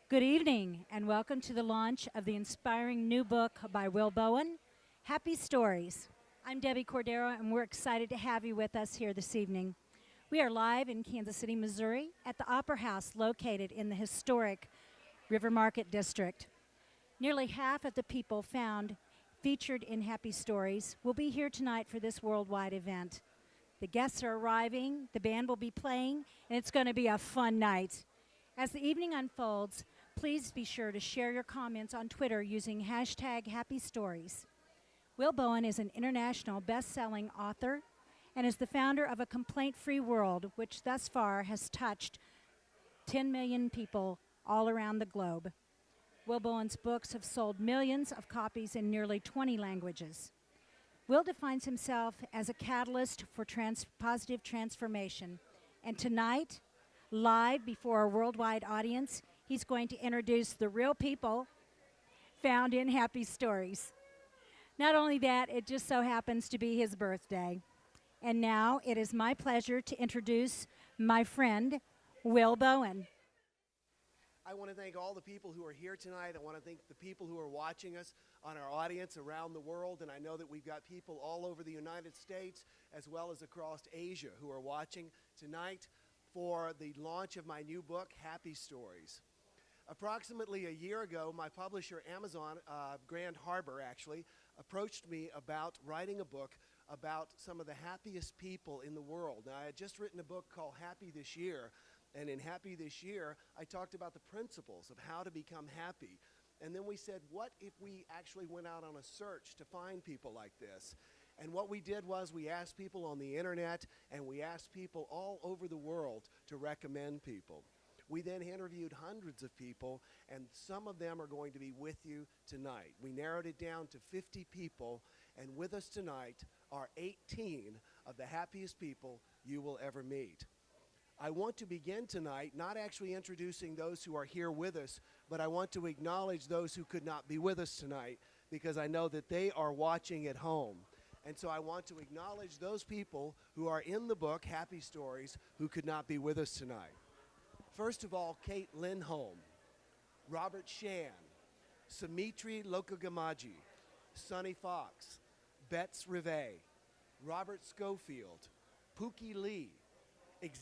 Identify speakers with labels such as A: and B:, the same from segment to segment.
A: Good evening, and welcome to the launch of the inspiring new book by Will Bowen, Happy Stories. I'm Debbie Cordero, and we're excited to have you with us here this evening. We are live in Kansas City, Missouri, at the Opera House located in the historic River Market District. Nearly half of the people featured in Happy Stories will be here tonight for this worldwide event. The guests are arriving, the band will be playing, and it's going to be a fun night. As the evening unfolds, please be sure to share your comments on Twitter using hashtag Happy Stories. Will Bowen is an international best-selling author and is the founder of A Complaint-Free World, which thus far has touched 10 million people all around the globe. Will Bowen's books have sold millions of copies in nearly 20 languages. Will defines himself as a catalyst for positive transformation. And tonight, live before a worldwide audience, he's going to introduce the real people found in Happy Stories. Not only that, it just so happens to be his birthday. And now it is my pleasure to introduce my friend, Will Bowen.
B: I want to thank all the people who are here tonight. I want to thank the people who are watching us on our audience around the world. And I know that we've got people all over the United States as well as across Asia who are watching tonight for the launch of my new book, Happy Stories. Approximately a year ago, my publisher, Amazon, Grand Harbor actually, approached me about writing a book about some of the happiest people in the world. Now, I had just written a book called Happy This Year, and in Happy This Year, I talked about the principles of how to become happy. And then we said, what if we actually went out on a search to find people like this? And what we did was we asked people on the internet and we asked people all over the world to recommend people. We then interviewed hundreds of people, and some of them are going to be with you tonight. We narrowed it down to 50 people, and with us tonight are 18 of the happiest people you will ever meet. I want to begin tonight not actually introducing those who are here with us, but I want to acknowledge those who could not be with us tonight because I know that they are watching at home. And so I want to acknowledge those people who are in the book, Happy Stories, who could not be with us tonight. First of all, Kate Lindholm, Robert Shan, Samitri Lokagamaji, Sonny Fox, Betts Rivet, Robert Schofield, Pookie Lee,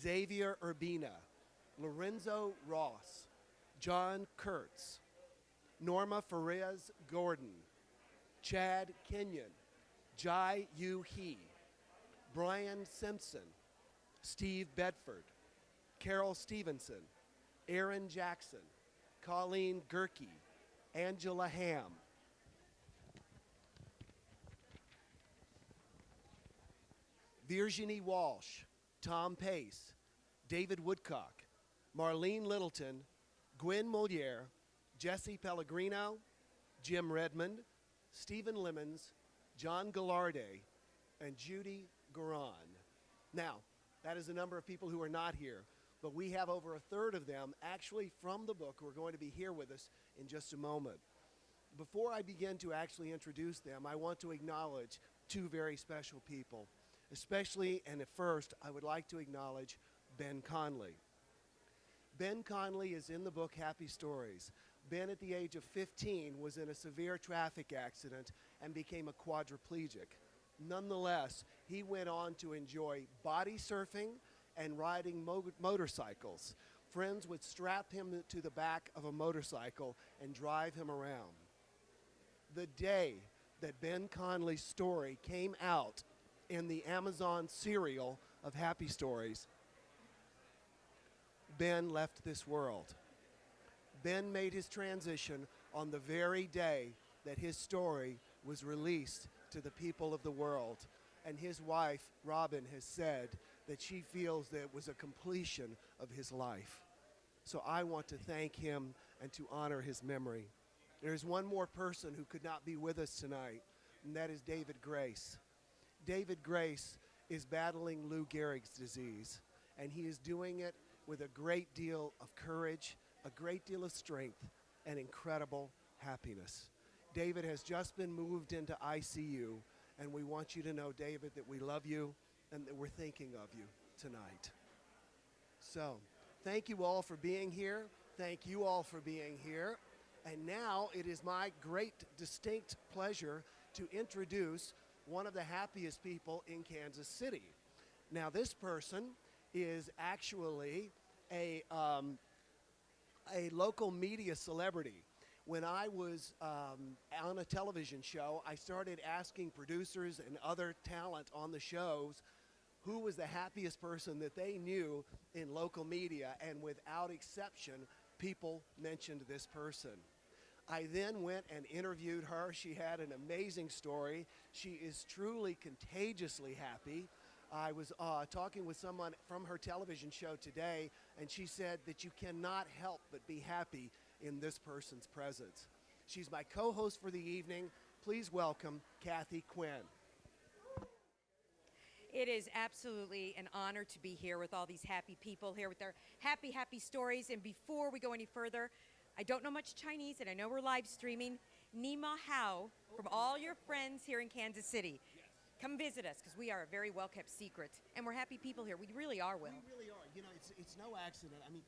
B: Xavier Urbina, Lorenzo Ross, John Kurtz, Norma Ferez Gordon, Chad Kenyon, Jai Yu He, Brian Simpson, Steve Bedford, Carol Stevenson, Aaron Jackson, Colleen Gerke, Angela Ham, Virginie Walsh, Tom Pace, David Woodcock, Marlene Littleton, Gwen Moliere, Jesse Pellegrino, Jim Redmond, Stephen Lemons, John Gallarde, and Judy Garan. Now, that is a number of people who are not here, but we have over a third of them actually from the book who are going to be here with us in just a moment. Before I begin to actually introduce them, I want to acknowledge two very special people. Especially, and at first, I would like to acknowledge Ben Conley. Ben Conley is in the book Happy Stories. Ben, at the age of 15, was in a severe traffic accident and became a quadriplegic. Nonetheless, he went on to enjoy body surfing and riding motorcycles. Friends would strap him to the back of a motorcycle and drive him around. The day that Ben Conley's story came out in the Amazon serial of Happy Stories, Ben left this world. Ben made his transition on the very day that his story was released to the people of the world. And his wife, Robin, has said that she feels that it was a completion of his life. So I want to thank him and to honor his memory. There's one more person who could not be with us tonight, and that is David Grace. David Grace is battling Lou Gehrig's disease, and he is doing it with a great deal of courage, a great deal of strength, and incredible happiness. David has just been moved into ICU, and we want you to know, David, that we love you and that we're thinking of you tonight. So, thank you all for being here. Thank you all for being here. And now it is my great distinct pleasure to introduce one of the happiest people in Kansas City. Now, this person is actually a local media celebrity. When I was on a television show, I started asking producers and other talent on the shows who was the happiest person that they knew in local media, and without exception, people mentioned this person. I then went and interviewed her. She had an amazing story. She is truly contagiously happy. I was talking with someone from her television show today, and she said that you cannot help but be happy in this person's presence. She's my co-host for the evening. Please welcome Kathy Quinn.
C: It is absolutely an honor to be here with all these happy people here with their happy, happy stories. And before we go any further, I don't know much Chinese, and I know we're live streaming. Ni ma hao from all your friends here in Kansas City. Come visit us, because we are a very well-kept secret. And we're happy people here. We really are, Will.
B: We really are. You know, it's no accident. I mean,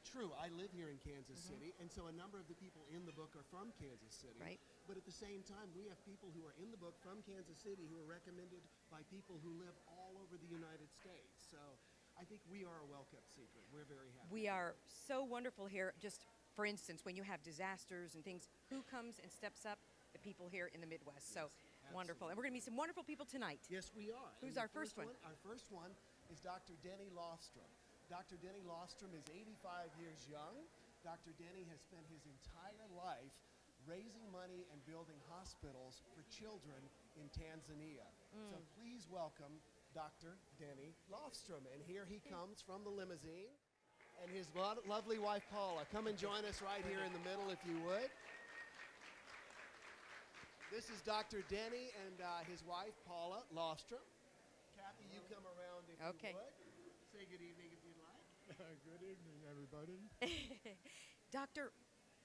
B: true, I live here in Kansas City, and so a number of the people in the book are from Kansas City.
C: Right.
B: But at the same time, we have people who are in the book from Kansas City who are recommended by people who live all over the United States. So I think we are a well-kept secret. We're very happy.
C: We are so wonderful here. Just, for instance, when you have disasters and things, who comes and steps up? The people here in the Midwest. So wonderful. And we're going to meet some wonderful people tonight.
B: Yes, we are.
C: Who's our first one?
B: Our first one is Dr. Denny Lofstrom. Dr. Denny Lofstrom is 85 years young. Dr. Denny has spent his entire life raising money and building hospitals for children in Tanzania. So please welcome Dr. Denny Lofstrom. And here he comes from the limousine. And his lovely wife, Paula. Come and join us right here in the middle, if you would. This is Dr. Denny and his wife, Paula Lofstrom. Kathy, you come around if you would. Say good evening if you'd like.
D: Good evening, everybody.
C: Doctor,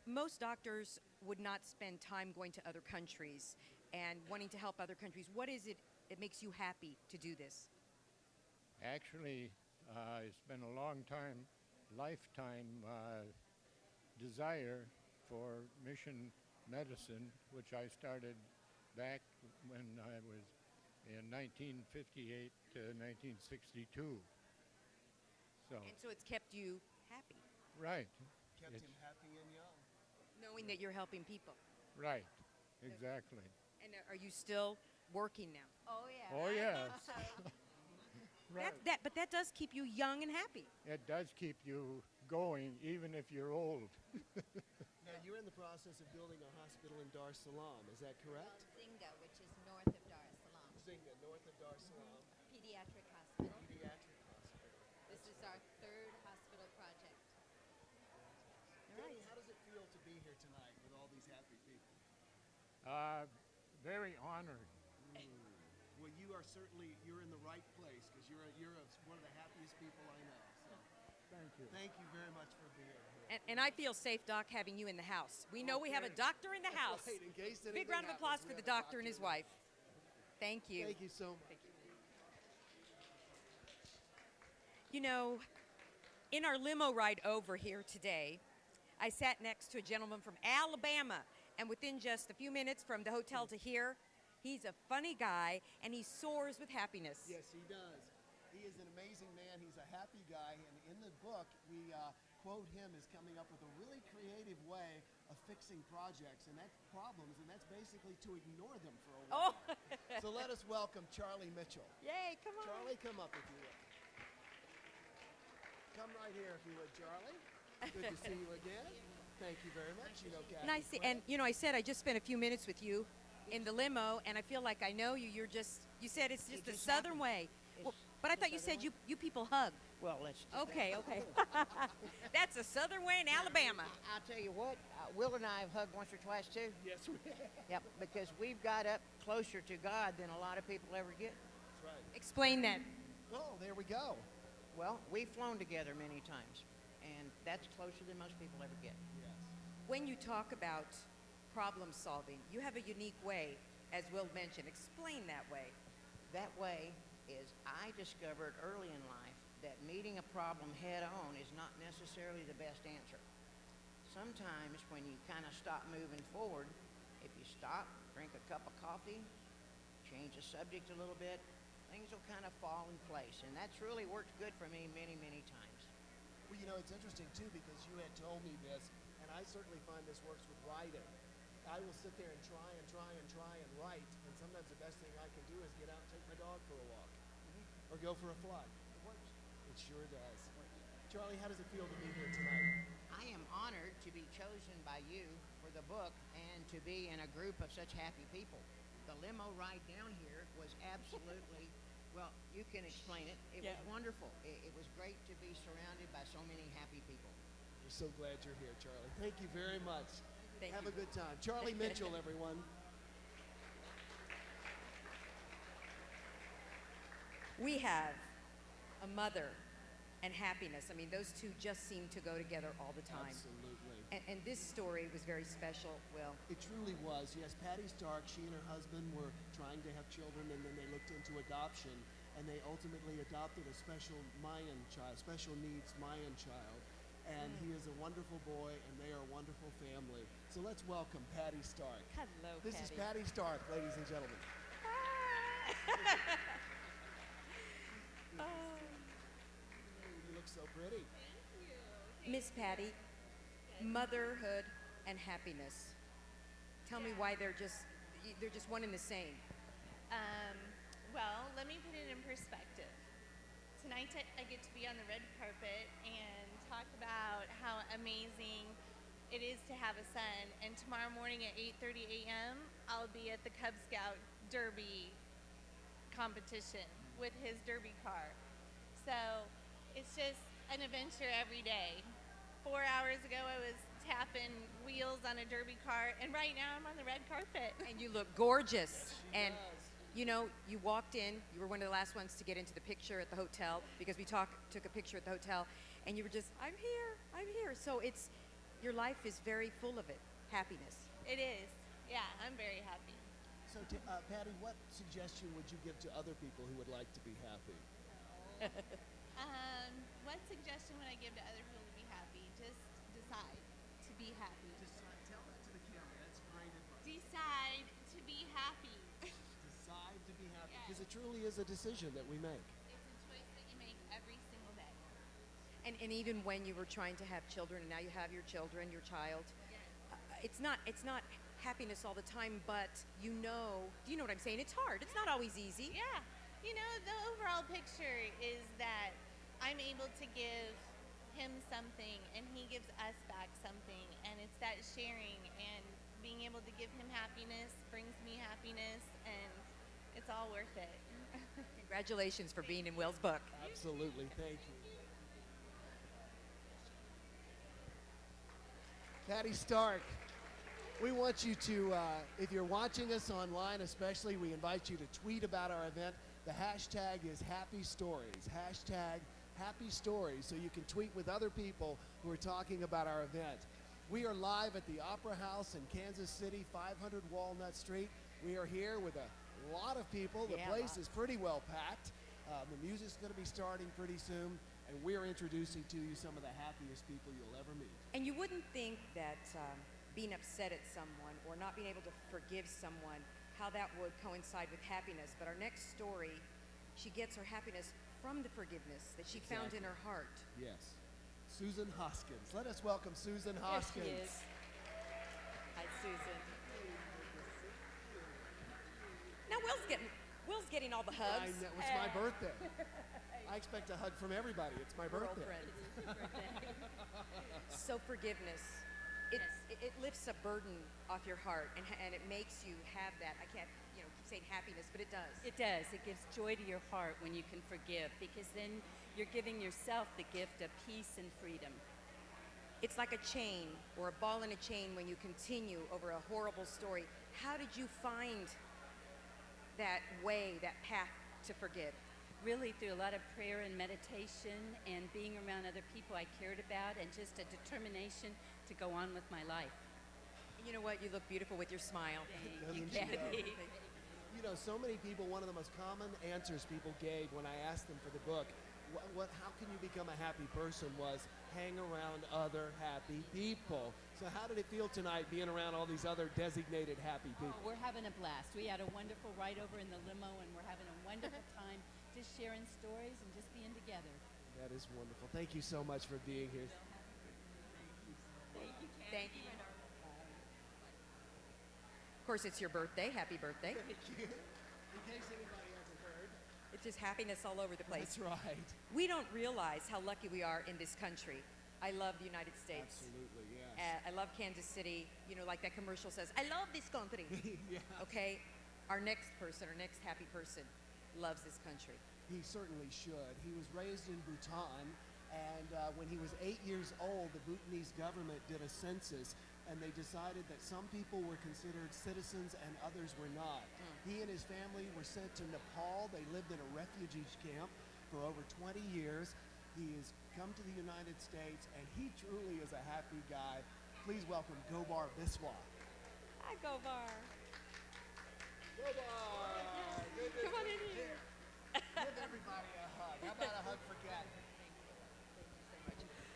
C: most doctors would not spend time going to other countries and wanting to help other countries. What is it that makes you happy to do this?
D: Actually, it's been a long time, lifetime desire for mission medicine, which I started back when I was in 1958 to 1962.
C: And so it's kept you happy,
D: Right.
B: Kept him happy and young.
C: knowing that you're helping people.
D: Right, exactly.
C: And are you still working now?
E: Oh, yeah.
D: Oh, yeah. Right.
C: But that does keep you young and happy.
D: It does keep you going, even if you're old.
B: Now, you're in the process of building a hospital in Dar es Salaam. Is that correct?
E: Zinga, which is north of Dar es Salaam.
B: Zinga, north of Dar es Salaam.
E: Pediatric hospital.
B: Pediatric hospital.
E: This is our third hospital project.
B: Denny, how does it feel to be here tonight with all these happy people?
D: Very honored.
B: Well, you are certainly, you're in the right place because one of the happiest people I know. So
D: Thank you.
B: thank you very much for being here.
C: And I feel safe, Doc, having you in the house. We know we have a doctor in the house.
B: Right, in case
C: Big
B: anything
C: round of
B: happens,
C: applause
B: we
C: for the
B: have a
C: doctor and his
B: in the
C: wife. Thank you.
B: Thank you so much.
C: You know, in our limo ride over here today, I sat next to a gentleman from Alabama, and within just a few minutes from the hotel to here, he's a funny guy, and he soars with happiness.
B: Yes, he does. He is an amazing man. He's a happy guy, and in the book, we quote him as coming up with a really creative way of fixing projects and that's problems, and that's basically to ignore them for a while. So let us welcome Charlie Mitchell.
C: Yay, come on.
B: Charlie, come up if you would. Come right here if you would, Charlie. Good to see you again. Thank you very much. You know, Kathy
C: Nice.
B: Quinn.
C: And, you know, I said I just spent a few minutes with you in the limo, and I feel like I know you. You said it's just the
F: just
C: Southern
F: happened.
C: way. Well, but I thought you said you people hug.
F: Well, let's.
C: Okay. That's a Southern way in Alabama.
F: I'll tell you what, Will and I have hugged once or twice too.
B: Yes, we have.
F: Yep, because we've got up closer to God than a lot of people ever get.
B: That's right.
C: Explain that.
B: Oh, there we go.
F: Well, we've flown together many times, and that's closer than most people ever get.
B: Yes.
C: When you talk about problem solving, you have a unique way, as Will mentioned. Explain that way.
F: That way is I discovered early in life that meeting a problem head on is not necessarily the best answer. sometimes when you kind of stop moving forward, if you stop, drink a cup of coffee, change the subject a little bit, things will kind of fall in place. And that's really worked good for me many, many times.
B: Well, you know, it's interesting too because you had told me this, and I certainly find this works with writing. I will sit there and try and try and try and write, and sometimes the best thing I can do is get out and take my dog for a walk or go for a fly.
F: It works.
B: It sure does. Charlie, how does it feel to be here tonight?
F: I am honored to be chosen by you for the book and to be in a group of such happy people. The limo ride down here was absolutely, well, you can explain it. It was wonderful. It was great to be surrounded by so many happy people.
B: We're so glad you're here, Charlie. Thank you very much.
C: Thank
B: Have
C: you.
B: a good time. Charlie Mitchell, everyone.
C: We have a mother and happiness. I mean, those two just seem to go together all the time.
B: Absolutely.
C: And this story was very special, Will.
B: It truly was. Yes, Patty Stark, she and her husband were trying to have children, and then they looked into adoption, and they ultimately adopted a special Mayan child, special needs Mayan child. And he is a wonderful boy, and they are a wonderful family. So let's welcome Patty Stark.
C: Hello,
B: This is Patty Stark, ladies and gentlemen. You look so pretty.
C: Miss Patty, motherhood and happiness. Tell me why they're just one and the same.
G: Well, let me put it in perspective. Tonight I get to be on the red carpet and talk about how amazing it is to have a son. And tomorrow morning at 8:30 a.m., I'll be at the Cub Scout Derby competition with his derby car. So it's just an adventure every day. 4 hours ago, I was tapping wheels on a derby car, and right now I'm on the red carpet.
C: And you look gorgeous. And you know, you walked in, you were one of the last ones to get into the picture at the hotel because we took a picture at the hotel, and you were just, I'm here. So it's, your life is very full of it, happiness.
G: It is. Yeah, I'm very happy.
B: So, Patty, what suggestion would you give to other people who would like to be happy?
G: What suggestion would I give to other people to be happy? Just decide to be happy.
B: Tell that to the camera. That's great advice.
G: Decide to be happy.
B: Decide to be happy.
G: Yes.
B: Because it truly is a decision that we make.
G: It's a choice that you make every single day.
C: And even when you were trying to have children, and now you have your children, your child, it's not happiness all the time, but do you know what I'm saying? It's hard. It's not always easy.
G: Yeah. You know, the overall picture is that I'm able to give him something and he gives us back something, and it's that sharing and being able to give him happiness brings me happiness, and it's all worth it.
C: Congratulations for being in Will's book.
B: Absolutely. Thank you. Patty Stark, we want you to, if you're watching us online especially, we invite you to tweet about our event. The hashtag is Happy Stories. Hashtag Happy Stories, so you can tweet with other people who are talking about our event. We are live at the Opera House in Kansas City, 500 Walnut Street. We are here with a lot of people. The place is pretty well packed. The music's going to be starting pretty soon, and we're introducing to you some of the happiest people you'll ever meet.
C: And you wouldn't think that being upset at someone or not being able to forgive someone, how that would coincide with happiness. But our next story, she gets her happiness from the forgiveness that she found in her heart.
B: Yes. Susan Hoskins. Let us welcome Susan Hoskins.
H: There she is. Hi, Susan.
C: Now Will's getting all the hugs.
B: It was my birthday. I expect a hug from everybody. It's my birthday.
C: So forgiveness, it lifts a burden off your heart, and it makes you have that. I can't, keep saying happiness, but it does.
H: It does. It gives joy to your heart when you can forgive, because then you're giving yourself the gift of peace and freedom.
C: It's like a chain or a ball in a chain when you continue over a horrible story. How did you find that way, that path to forgive?
H: Really through a lot of prayer and meditation and being around other people I cared about, and just a determination to go on with my life.
C: You know what? You look beautiful with your smile.
B: Doesn't she, though? So many people, one of the most common answers people gave when I asked them for the book how can you become a happy person was hang around other happy people. So how did it feel tonight being around all these other designated happy
H: Oh,
B: people?
H: we're having a blast. We had a wonderful ride over in the limo, and we're having a wonderful time just sharing stories and just being together.
B: That is wonderful. Thank you so much for being here.
C: Thank you. Of course, it's your birthday. Happy birthday.
B: Thank you. In case anybody hasn't heard.
C: It's just happiness all over the place.
B: That's right.
C: We don't realize how lucky we are in this country. I love the United States.
B: Absolutely, yes.
C: I love Kansas City. You know, like that commercial says, I love this country.
B: Yeah.
C: Okay? Our next person, our next happy person loves this country.
B: He certainly should. He was raised in Bhutan, and when he was 8 years old, the Bhutanese government did a census, and they decided that some people were considered citizens and others were not. He and his family were sent to Nepal. They lived in a refugee camp for over 20 years. He has come to the United States, and he truly is a happy guy. Please welcome Gobar Biswa.
C: Hi, Govar.
B: Gobar! Good to
C: Come on in
B: see you.
C: here.
B: Give everybody a hug. How about a hug for Kat?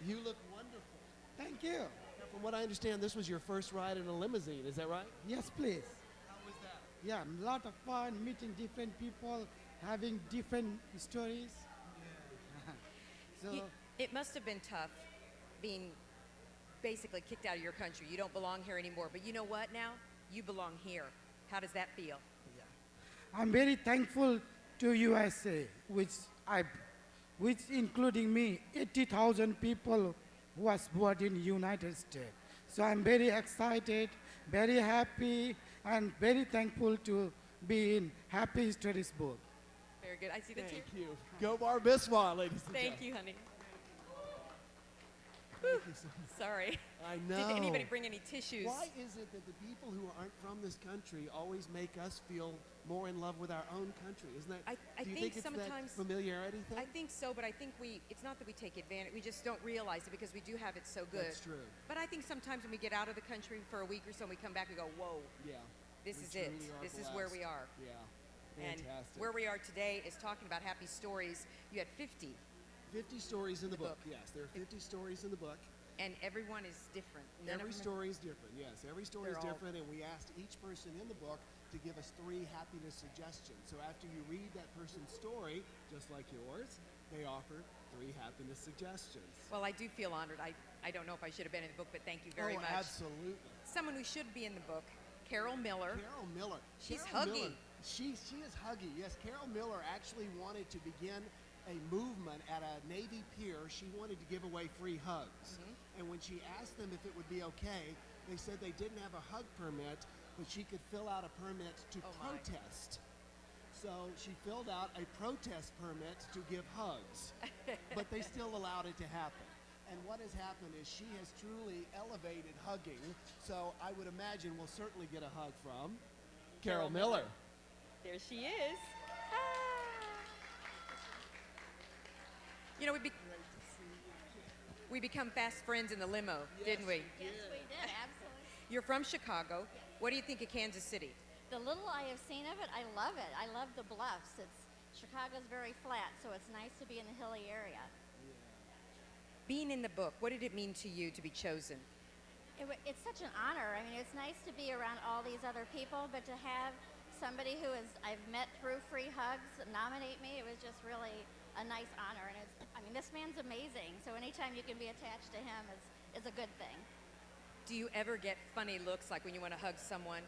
B: You look wonderful.
I: Thank you.
B: Now, from what I understand, this was your first ride in a limousine. Is that right?
I: Yes, please.
B: How was that?
I: Yeah, a lot of fun meeting different people, having different stories. So,
C: It must have been tough being basically kicked out of your country. You don't belong here anymore. But you know what now? You belong here. How does that feel?
I: I'm very thankful to USA, which including me, 80,000 people who was born in United States. So I'm very excited, very happy, and very thankful to be in Happy Stories book.
C: Very good. I see the tear.
B: Thank you. Gobar Biswa, ladies and
C: Thank
B: gentlemen.
C: you, honey.
B: Thank you so much.
C: Sorry.
B: I know.
C: Did anybody bring any tissues?
B: Why is it that the people who aren't from this country always make us feel more in love with our own country? Isn't that?
C: I
B: do you
C: think
B: think it's
C: sometimes-
B: that familiarity thing?
C: I think so, but I think it's not that we take advantage, we just don't realize it because we do have it so good.
B: That's true.
C: But I think sometimes when we get out of the country for a week or so and we come back, we go, whoa,
B: Yeah.
C: this
B: We
C: is it.
B: truly are
C: This is where we
B: blessed.
C: are.
B: Yeah.
C: And
B: Fantastic.
C: where we are today is talking about happy stories. You had 50,
B: 50 stories in the book.
C: book.
B: Yes, there are 50 stories in the book.
C: and everyone is different. None
B: Every
C: of them
B: story is different, yes. Every story is
C: They're all-
B: different, and we asked each person in the book to give us 3 happiness suggestions. So after you read that person's story, just like yours, they offer 3 happiness suggestions.
C: Well, I do feel honored. I don't know if I should have been in the book, but thank you very
B: oh,
C: much.
B: absolutely.
C: Someone who should be in the book, Carol Miller.
B: Carol Miller.
C: She's
B: Carol
C: huggy.
B: Miller, she is huggy. Yes, Carol Miller actually wanted to begin a movement at a Navy pier. She wanted to give away free hugs. And when she asked them if it would be okay, they said they didn't have a hug permit, but she could fill out a permit to
C: Oh, my.
B: protest. So she filled out a protest permit to give hugs, but they still allowed it to happen. And what has happened is she has truly elevated hugging. So I would imagine we'll certainly get a hug from Carol Miller.
C: There she is. Ah. You know, we become fast friends in the limo, didn't we?
E: Yes, we did, absolutely.
C: You're from Chicago. What do you think of Kansas City?
E: The little I have seen of it, I love it. I love the bluffs. Chicago's very flat, so it's nice to be in the hilly area.
C: Being in the book, what did it mean to you to be chosen?
E: It's such an honor. I mean, it's nice to be around all these other people, but to have somebody who I've met through free hugs nominate me, it was just really a nice honor. And this man's amazing. So anytime you can be attached to him is a good thing.
C: Do you ever get funny looks like when you want to hug someone?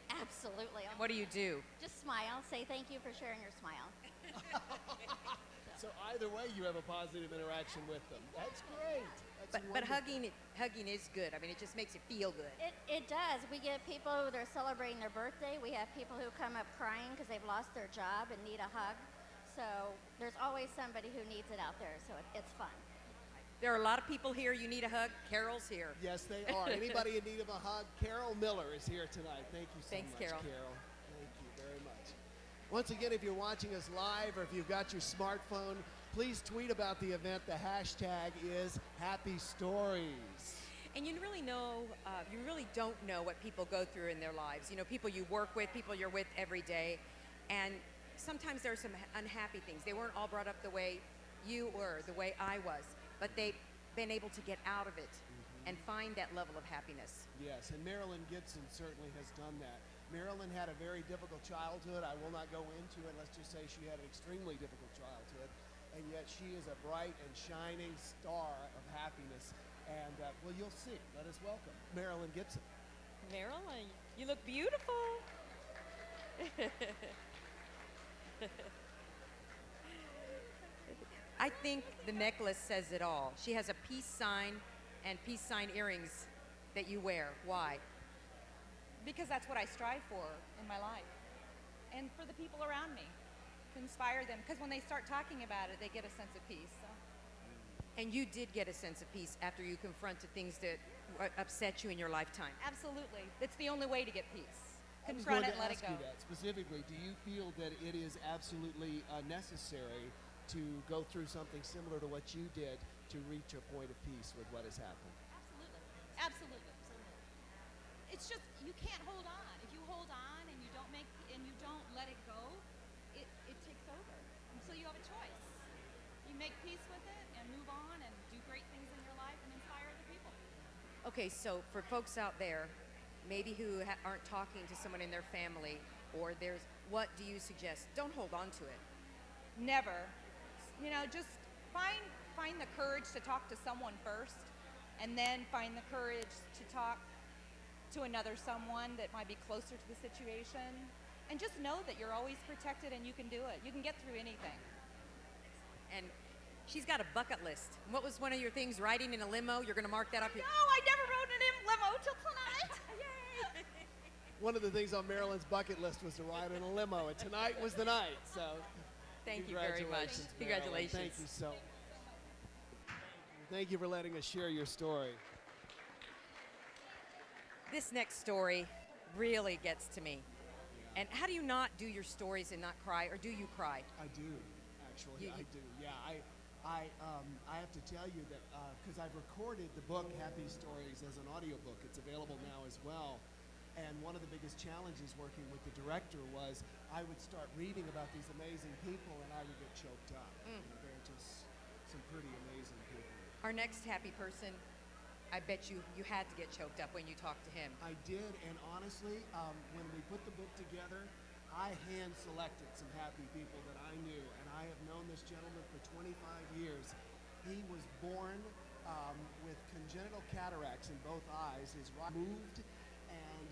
E: Absolutely.
C: What do you do?
E: Just smile. Say thank you for sharing your smile.
B: So either way, you have a positive interaction with them. That's great. That's
C: But
B: wonderful.
C: hugging is good. I mean, it just makes you feel good.
E: It does. We get people who they're celebrating their birthday. We have people who come up crying because they've lost their job and need a hug. So there's always somebody who needs it out there. So it's fun.
C: There are a lot of people here. You need a hug. Carol's here.
B: Yes, they are. Anybody in need of a hug, Carol Miller is here tonight. Thank you so
C: Thanks,
B: much,
C: Carol.
B: Thank you very much. Once again, if you're watching us live or if you've got your smartphone, please tweet about the event. The hashtag is Happy Stories.
C: And you really don't know what people go through in their lives. You know, people you work with, people you're with every day. And sometimes there are some unhappy things. They weren't all brought up the way you were, the way I was, but they've been able to get out of it and find that level of happiness.
B: Yes, and Marilyn Gibson certainly has done that. Marilyn had a very difficult childhood. I will not go into it. Let's just say she had an extremely difficult childhood, and yet she is a bright and shining star of happiness. And, well, you'll see. Let us welcome Marilyn Gibson.
J: Marilyn, you look beautiful.
C: I think the necklace says it all. She has a peace sign and peace sign earrings that you wear. Why?
J: Because that's what I strive for in my life. And for the people around me, to inspire them. Because when they start talking about it, they get a sense of peace. So.
C: And you did get a sense of peace after you confronted things that upset you in your lifetime.
J: Absolutely. It's the only way to get peace.
B: I was
J: Confront
B: going
J: it,
B: to
J: let
B: ask
J: it go.
B: you that specifically. Do you feel that it is absolutely necessary to go through something similar to what you did to reach a point of peace with what has happened?
J: Absolutely. Absolutely. It's just you can't hold on. If you hold on and you don't let it go, it takes over. And so you have a choice. You make peace with it and move on and do great things in your life and inspire other people.
C: Okay, so for folks out there, maybe who aren't talking to someone in their family, or what do you suggest? Don't hold on to it.
J: Never. Just find the courage to talk to someone first, and then find the courage to talk to another someone that might be closer to the situation, and just know that you're always protected and you can do it. You can get through anything.
C: And she's got a bucket list. What was one of your things, riding in a limo? You're going to mark that up?
J: No, I never rode in a limo till tonight. Yay!
B: One of the things on Marilyn's bucket list was to ride in a limo, and tonight was the night. So,
C: Thank you very much.
B: Marilyn.
C: Congratulations.
B: Thank you so. Thank you for letting us share your story.
C: This next story really gets to me. And how do you not do your stories and not cry, or do you cry?
B: I do, actually. I do. Yeah, I have to tell you that because I've recorded the book Happy Stories as an audiobook. It's available now as well. And one of the biggest challenges working with the director was I would start reading about these amazing people and I would get choked up. They're just some pretty amazing people.
C: Our next happy person, I bet you had to get choked up when you talked to him.
B: I did, and honestly, when we put the book together, I hand-selected some happy people that I knew, and I have known this gentleman for 25 years. He was born with congenital cataracts in both eyes. His right moved, and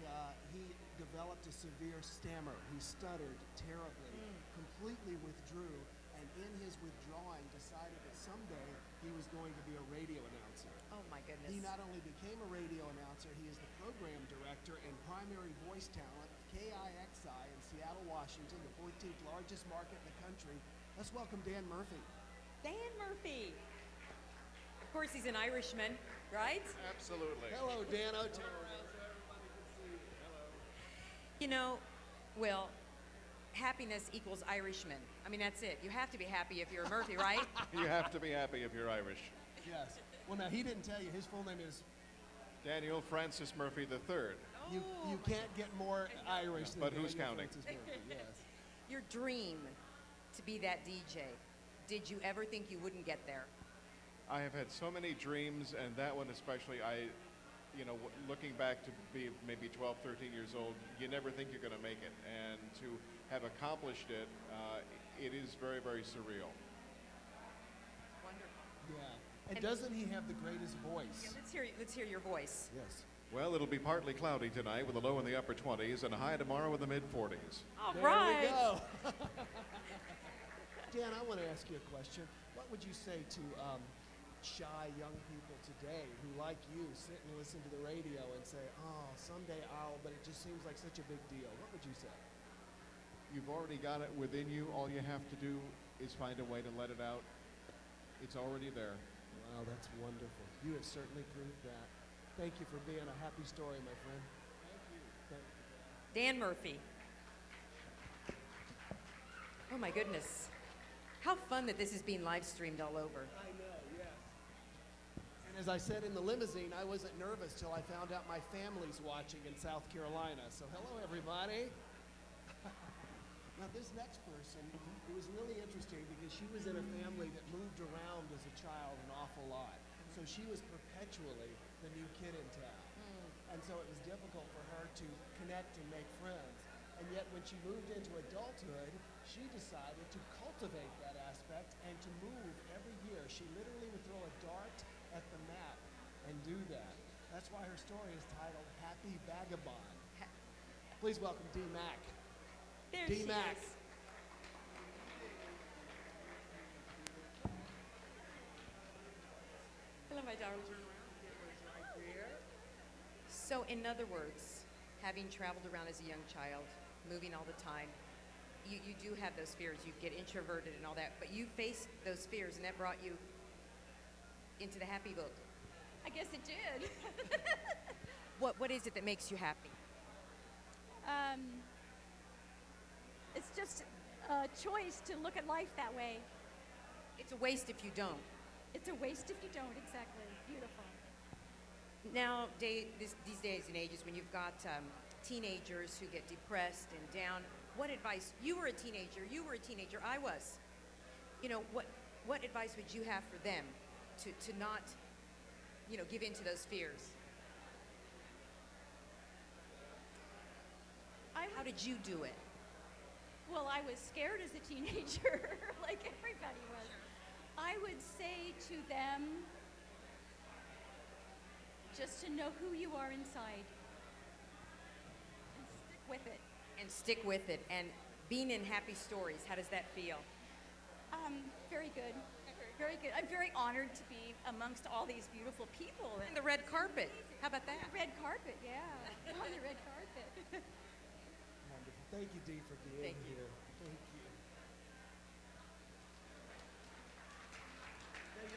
B: he developed a severe stammer. He stuttered terribly, completely withdrew, and in his withdrawing decided that someday he was going to be a radio announcer.
C: Oh my goodness.
B: He not only became a radio announcer, he is the program director and primary voice talent of KIXI in Seattle, Washington, the 14th largest market in the country. Let's welcome Dan Murphy.
C: Dan Murphy. Of course, he's an Irishman, right?
K: Absolutely.
B: Hello, Dan O'Terra.
C: You know, Will, happiness equals Irishman. I mean, that's it. You have to be happy if you're a Murphy, right?
K: You have to be happy if you're Irish.
B: Yes. Well, now, he didn't tell you. His full name is...
K: Daniel Francis Murphy III.
B: You can't get more Irish than
K: But who's
B: Daniel
K: counting?
B: Francis Murphy, yes.
C: Your dream to be that DJ, did you ever think you wouldn't get there?
K: I have had so many dreams, and that one especially, looking back to be maybe 12, 13 years old, you never think you're going to make it. And to have accomplished it, it is very, very surreal.
C: Wonderful.
B: Yeah. And doesn't he have the greatest voice?
C: Yeah, let's hear your voice.
B: Yes.
K: Well, it'll be partly cloudy tonight with a low in the upper 20s and a high tomorrow in the mid-40s.
C: All
B: There
C: right.
B: we go. Dan, I want to ask you a question. What would you say to shy young people today who, like you, sit and listen to the radio and say, oh, someday I'll, but it just seems like such a big deal? What would you say?
K: You've already got it within you. All you have to do is find a way to let it out. It's already there.
B: Wow, that's wonderful. You have certainly proved that. Thank you for being a happy story, my friend. Thank you. Thank you.
C: Dan Murphy. Oh my goodness. How fun that this is being live streamed all over.
B: I know, yes. And as I said in the limousine, I wasn't nervous till I found out my family's watching in South Carolina. So hello, everybody. Now, this next person, it was really interesting because she was in a family that moved around as a child an awful lot. So she was perpetually the new kid in town. And so it was difficult for her to connect and make friends. And yet when she moved into adulthood, she decided to cultivate that aspect and to move every year. She literally would throw a dart at the map and do that. That's why her story is titled Happy Vagabond. Please welcome Dee Mack.
C: There
B: Dee
C: she
B: Mack.
C: is. Hello, my darling. So, in other words, having traveled around as a young child, moving all the time, you do have those fears. You get introverted and all that, but you faced those fears, and that brought you into the happy book.
L: I guess it did.
C: What is it that makes you happy?
L: It's just a choice to look at life that way.
C: It's a waste if you don't.
L: It's a waste if you don't, exactly. Beautiful.
C: Now, these days and ages, when you've got teenagers who get depressed and down, what advice? You were a teenager. I was. You know, what advice would you have for them to not, give in to those fears? How did you do it?
L: Well, I was scared as a teenager, like everybody was. I would say to them, just to know who you are inside and stick with it.
C: And stick with it. And being in Happy Stories, how does that feel?
L: Very good. Very good. I'm very honored to be amongst all these beautiful people.
C: And the red carpet. How about that?
L: The red carpet, yeah. On the red carpet.
B: Wonderful. Thank you, Dee, for being here. Thank you.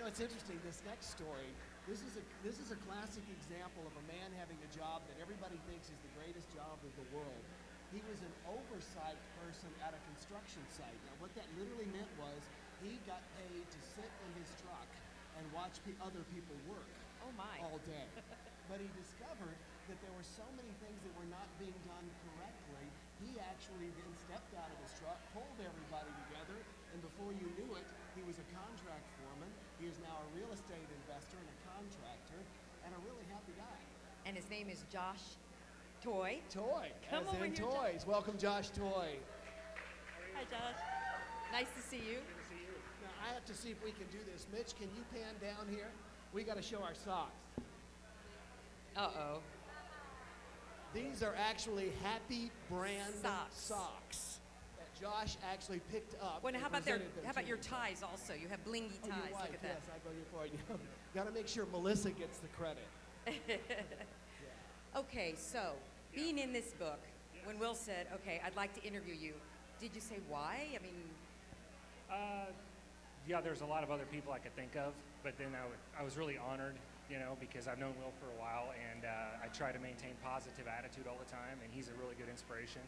B: Now, it's interesting, this next story, this is a classic example of a man having a job that everybody thinks is the greatest job in the world. He was an oversight person at a construction site. Now, what that literally meant was he got paid to sit in his truck and watch other people work all day. But he discovered that there were so many things that were not being done correctly. He actually then stepped out of his truck, pulled everybody together, and before you knew it, he was a contract foreman. He is now a real estate investor and a contractor, and a really happy guy.
C: And his name is Josh Toy.
B: Toy,
C: Come
B: as
C: over
B: in
C: here,
B: toys. Welcome, Josh Toy.
C: Hi, Josh. Nice to see you.
B: Good to see you. Now, I have to see if we can do this. Mitch, can you pan down here? We got to show our socks.
C: Uh-oh.
B: These are actually Happy brand socks that Josh actually picked up.
C: Well,
B: and
C: how about
B: presented them to
C: your
B: me.
C: ties also? You have blingy
B: Oh,
C: ties.
B: your wife,
C: Look at that.
B: yes, I beg your pardon. Got to make sure Melissa gets the credit.
C: Okay, so being in this book, when Will said, okay, I'd like to interview you, did you say why? I mean,
M: yeah, there's a lot of other people I could think of, but then I was really honored, because I've known Will for a while, and I try to maintain positive attitude all the time, and he's a really good inspiration.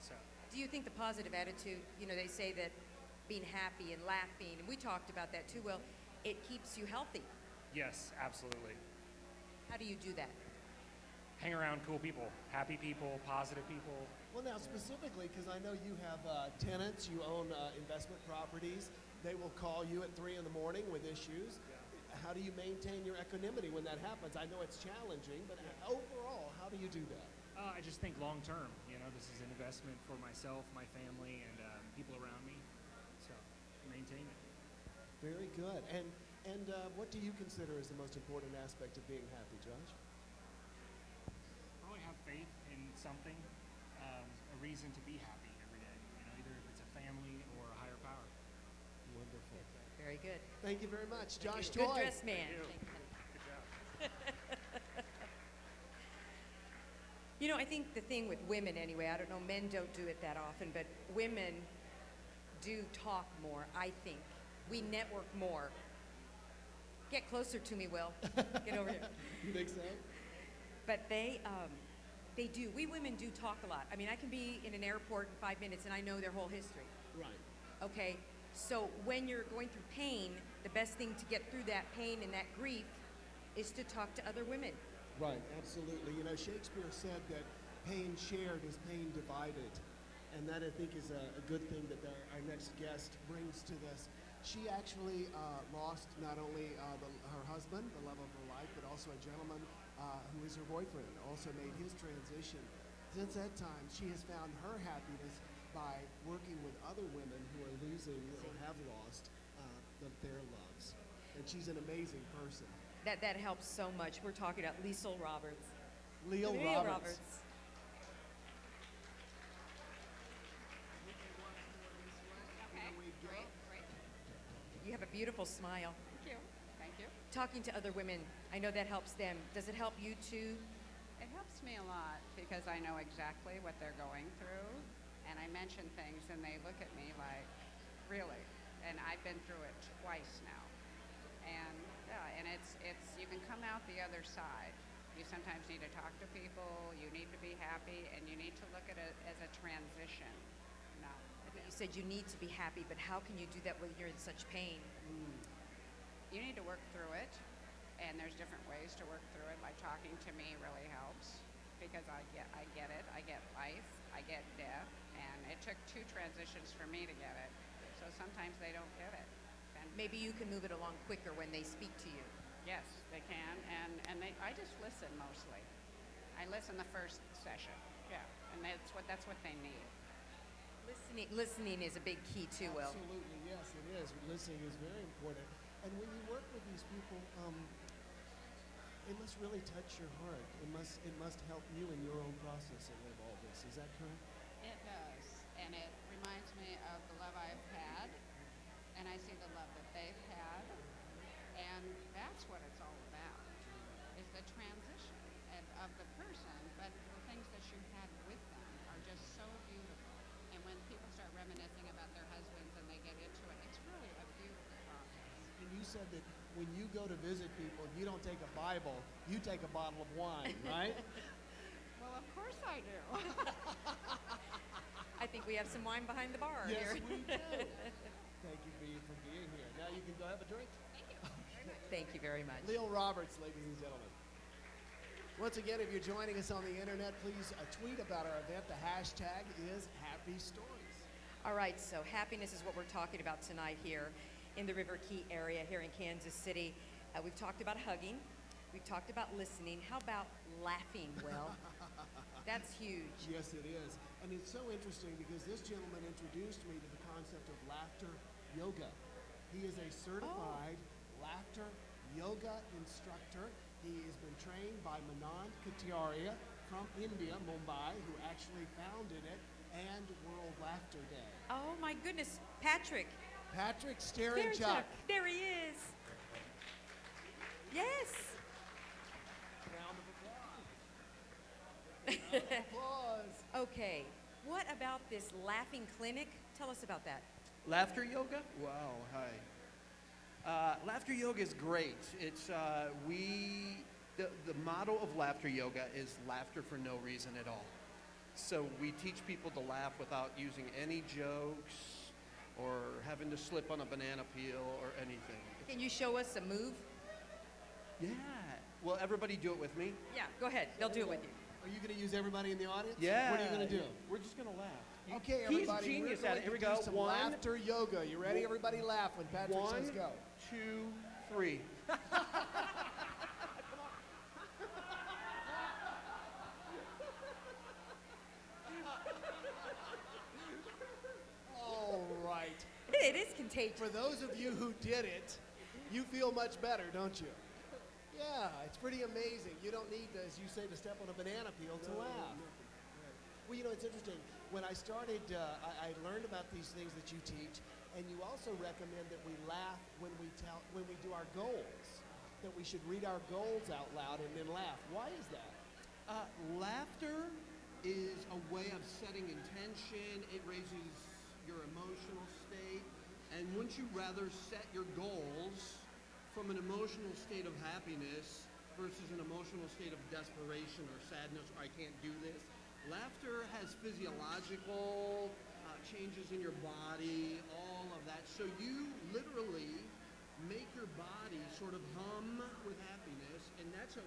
M: So,
C: do you think the positive attitude, they say that being happy and laughing, and we talked about that too, Will, it keeps you healthy.
M: yes, absolutely.
C: How do you do that?
M: Hang around cool people, happy people, positive people.
B: Well, now specifically, because I know you have tenants, you own investment properties. They will call you at 3 in the morning with issues. How do you maintain your equanimity when that happens? I know it's challenging, but overall, how do you do that?
M: I just think long term. This is an investment for myself, my family, and people around me. So, maintain it.
B: Very good. And what do you consider as the most important aspect of being happy, Josh?
M: Probably have faith in something, a reason to be happy every day. Either if it's a family or a higher power.
B: Wonderful.
C: Very good.
B: Thank you very much, Josh
C: Good
B: Toy.
C: dressed man.
M: Good job.
C: I think the thing with women anyway, I don't know, men don't do it that often, but women do talk more, I think. We network more. Get closer to me, Will. Get over here.
B: You think so?
C: But they do. We women do talk a lot. I mean, I can be in an airport in 5 minutes and I know their whole history.
B: Right.
C: Okay? So when you're going through pain, the best thing to get through that pain and that grief is to talk to other women.
B: Right, absolutely. Shakespeare said that pain shared is pain divided. And that, I think, is a good thing that our next guest brings to this. She actually lost not only her husband, the love of her life, but also a gentleman who is her boyfriend, also made his transition. Since that time, she has found her happiness by working with other women who are losing or have lost their loves. And she's an amazing person.
C: That helps so much. We're talking about Liesl Roberts.
B: Liesl Roberts.
C: You have a beautiful smile.
N: Thank you. Thank you.
C: Talking to other women, I know that helps them. Does it help you too?
N: It helps me a lot because I know exactly what they're going through, and I mention things and they look at me like, really? And I've been through it twice now. And yeah, and it's you can come out the other side. You sometimes need to talk to people, you need to be happy, and you need to look at it as a transition. No.
C: You said you need to be happy, but how can you do that when you're in such pain?
N: You need to work through it, and there's different ways to work through it. Like talking to me really helps because I get it. I get life, I get death, and it took 2 transitions for me to get it. So sometimes they don't get it. And
C: maybe you can move it along quicker when they speak to you.
N: Yes, they can, and I just listen mostly. I listen the first session, yeah, and that's what they need.
C: Listening is a big key too, Will.
B: Absolutely, yes, it is. Listening is very important. And when you work with these people, it must really touch your heart. It must help you in your own processing of all this. Is that correct?
N: It does, and it reminds me of the love I've had, and I see the love that they've had, and that's what it's all about, is the transition of the person, but the things that you had with them are just so beautiful. And when people start reminiscing about their husbands and they get into it, it's really a beautiful process.
B: And you said that when you go to visit people, you don't take a Bible, you take a bottle of wine, right?
N: Well, of course I do.
C: I think we have some wine behind the bar
B: yes,
C: here.
B: We do. Thank you for being here. Now you can go have a drink.
N: Thank you.
C: Thank you very much.
B: Liesl Roberts, ladies and gentlemen. Once again, if you're joining us on the internet, please tweet about our event. The hashtag is Happy Stories.
C: All right, so happiness is what we're talking about tonight here in the River Key area here in Kansas City. We've talked about hugging. We've talked about listening. How about laughing, Will? That's huge.
B: Yes, it is. And it's so interesting because this gentleman introduced me to the concept of laughter yoga. He is a certified laughter yoga instructor. He has been trained by Manand Kataria from India, Mumbai, who actually founded it, and World Laughter Day.
C: Oh my goodness, Patrick.
B: Patrick Starinchuk.
C: There he is. Yes.
B: Round of applause. Round of applause.
C: Okay, what about this laughing clinic? Tell us about that.
O: Laughter yoga? Wow, hi. Laughter yoga is great. It's the motto of laughter yoga is laughter for no reason at all. So we teach people to laugh without using any jokes or having to slip on a banana peel or anything.
C: Can you show us a move?
O: Yeah. Will everybody do it with me?
C: Yeah, go ahead. They'll do it with you.
B: Are you going to use everybody in the audience?
O: Yeah.
B: What are you going to do?
O: We're just going to laugh.
B: Okay, everybody.
O: He's genius
B: we're
O: at it. Here we go.
B: Do some
O: One.
B: Laughter yoga. You ready? Everybody laugh when Patrick says go.
O: 1, 2, 3.
B: All right.
C: It is contagious.
B: For those of you who did it, you feel much better, don't you? Yeah, it's pretty amazing. You don't need, as you say, to step on a banana peel to laugh. Well, you know, it's interesting. When I started, I learned about these things that you teach, and you also recommend that we laugh when we do our goals, that we should read our goals out loud and then laugh. Why is that?
O: Laughter is a way of setting intention. It raises your emotional state. And wouldn't you rather set your goals from an emotional state of happiness versus an emotional state of desperation or sadness, or I can't do this? Laughter has physiological changes in your body, all of that. So you literally make your body sort of hum with happiness, and that's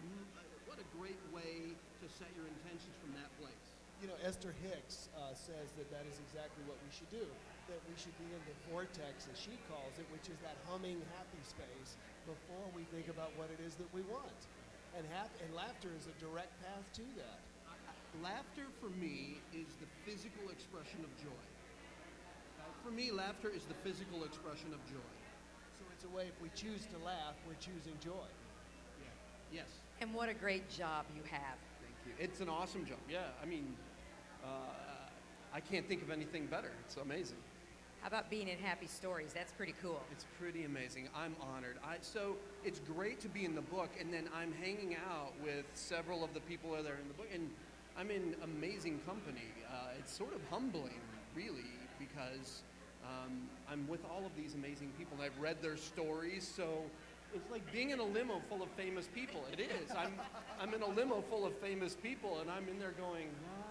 O: what a great way to set your intentions from that place.
B: You know, Esther Hicks says that that is exactly what we should do, that we should be in the vortex, as she calls it, which is that humming happy space before we think about what it is that we want. And laughter is a direct path to that.
O: Laughter for me is the physical expression of joy. For me, laughter is the physical expression of joy.
B: So it's a way, if we choose to laugh, we're choosing joy.
O: Yes.
C: And what a great job you have.
O: Thank you. It's an awesome job. Yeah, I mean, I can't think of anything better. It's amazing.
C: How about being in Happy Stories? That's pretty cool.
O: It's pretty amazing. I'm honored. So it's great to be in the book, and then I'm hanging out with several of the people that are in the book, and I'm in amazing company. It's sort of humbling, really, because I'm with all of these amazing people, and I've read their stories, so it's like being in a limo full of famous people. It is. I'm in a limo full of famous people, and I'm in there going, wow.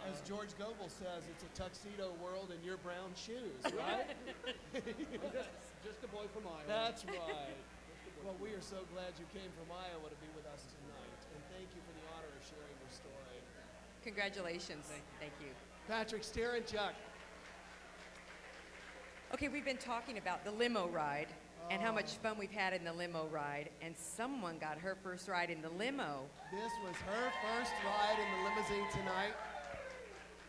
B: As George Goebel says, it's a tuxedo world in your brown shoes, right?
O: just a boy from Iowa.
B: That's right. Well, we are so glad you came from Iowa to be with us tonight, and thank you for the honor of sharing your story.
C: Congratulations. Thank you.
B: Patrick Starenchuk.
C: Okay, we've been talking about the limo ride and how much fun we've had in the limo ride, and someone got her first ride in the limo.
B: This was her first ride in the limousine tonight.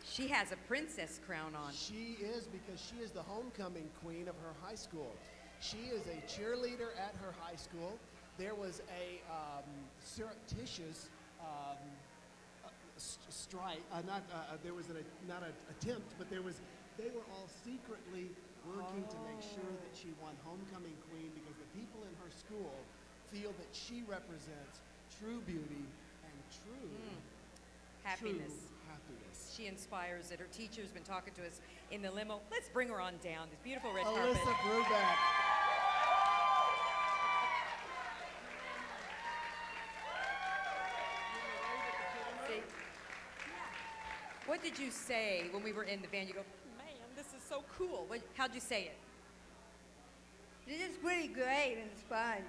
C: She has a princess crown on.
B: She is, because she is the homecoming queen of her high school. She is a cheerleader at her high school. There was a surreptitious strike, there was not an attempt, but they were all secretly working to make sure that she won homecoming queen, because the people in her school feel that she represents true beauty and true
C: happiness.
B: Happiness.
C: She inspires it. Her teacher's been talking to us in the limo. Let's bring her on down. This beautiful red carpet.
B: Alyssa Brubeck.
C: See? What did you say when we were in the van? You go, man, this is so cool. How'd you say it?
P: This is pretty great and it's fun.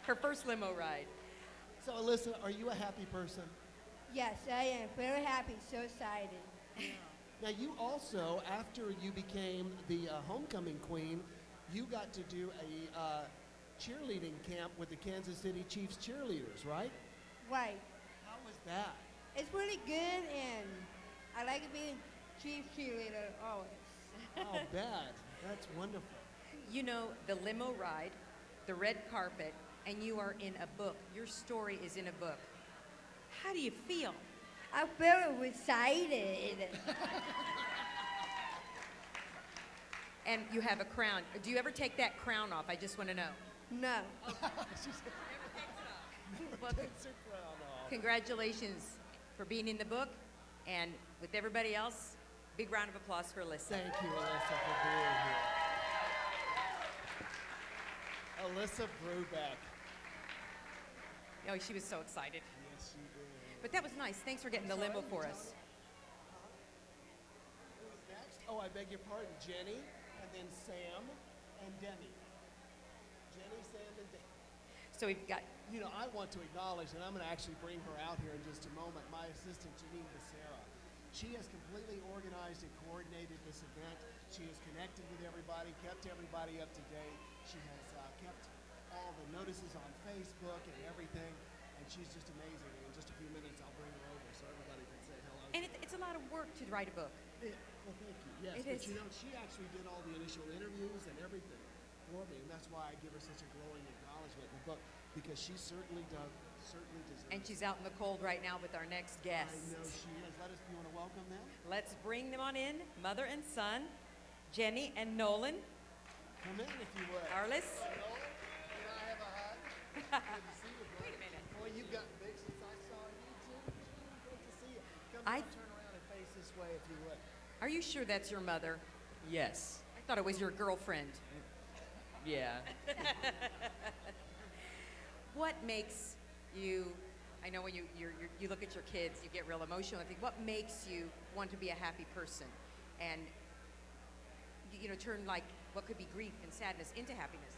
C: Her first limo ride.
B: So Alyssa, are you a happy person?
P: Yes, I am very happy, so excited.
B: Now you also, after you became the homecoming queen, you got to do a cheerleading camp with the Kansas City Chiefs cheerleaders, right?
P: Right.
B: How was that?
P: It's really good, and I like being chief cheerleader always.
B: I'll bet. That's wonderful.
C: You know, the limo ride, the red carpet, and you are in a book. Your story is in a book. How do you feel?
P: I feel excited.
C: And you have a crown. Do you ever take that crown off? I just want to know.
P: No.
C: Well, congratulations for being in the book, and with everybody else, big round of applause for Alyssa.
B: Thank you, Alyssa, for being here. Alyssa Brubeck.
C: Oh, she was so excited.
B: Yes, she did.
C: But that was nice. Thanks for getting the limo for us.
B: Who's next? Oh, I beg your pardon. Jenny, and then Sam, and Demi. Jenny, Sam, and Demi.
C: So we've got...
B: You know, I want to acknowledge, and I'm going to actually bring her out here in just a moment, my assistant, Janine Becerra. She has completely organized and coordinated this event. She has connected with everybody, kept everybody up to date. She has kept all the notices on Facebook and everything, and she's just amazing. And in just a few minutes, I'll bring her over so everybody can say hello.
C: And it's a lot of work to write a book.
B: Well, thank you. Yes,
C: It
B: but
C: is.
B: you know, she actually did all the initial interviews and everything for me, and that's why I give her such a glowing acknowledgement in the book, because she certainly deserves
C: And
B: it.
C: she's out in the cold right now with our next guest.
B: I know she is. You want to welcome them?
C: Let's bring them on in, mother and son, Jenny and Nolan.
B: Come in if you would.
C: Arliss.
B: Nolan, can I have a hug? Good to see you, bro.
C: Wait a minute.
B: Boy, you've gotten big since I saw you, too. Great to see you. Come turn around and face this way if you would.
C: Are you sure that's your mother?
Q: Yes.
C: I thought it was your girlfriend.
Q: Yeah.
C: What makes you, I know when you look at your kids, you get real emotional. I think, what makes you want to be a happy person and, you know, turn like what could be grief and sadness into happiness?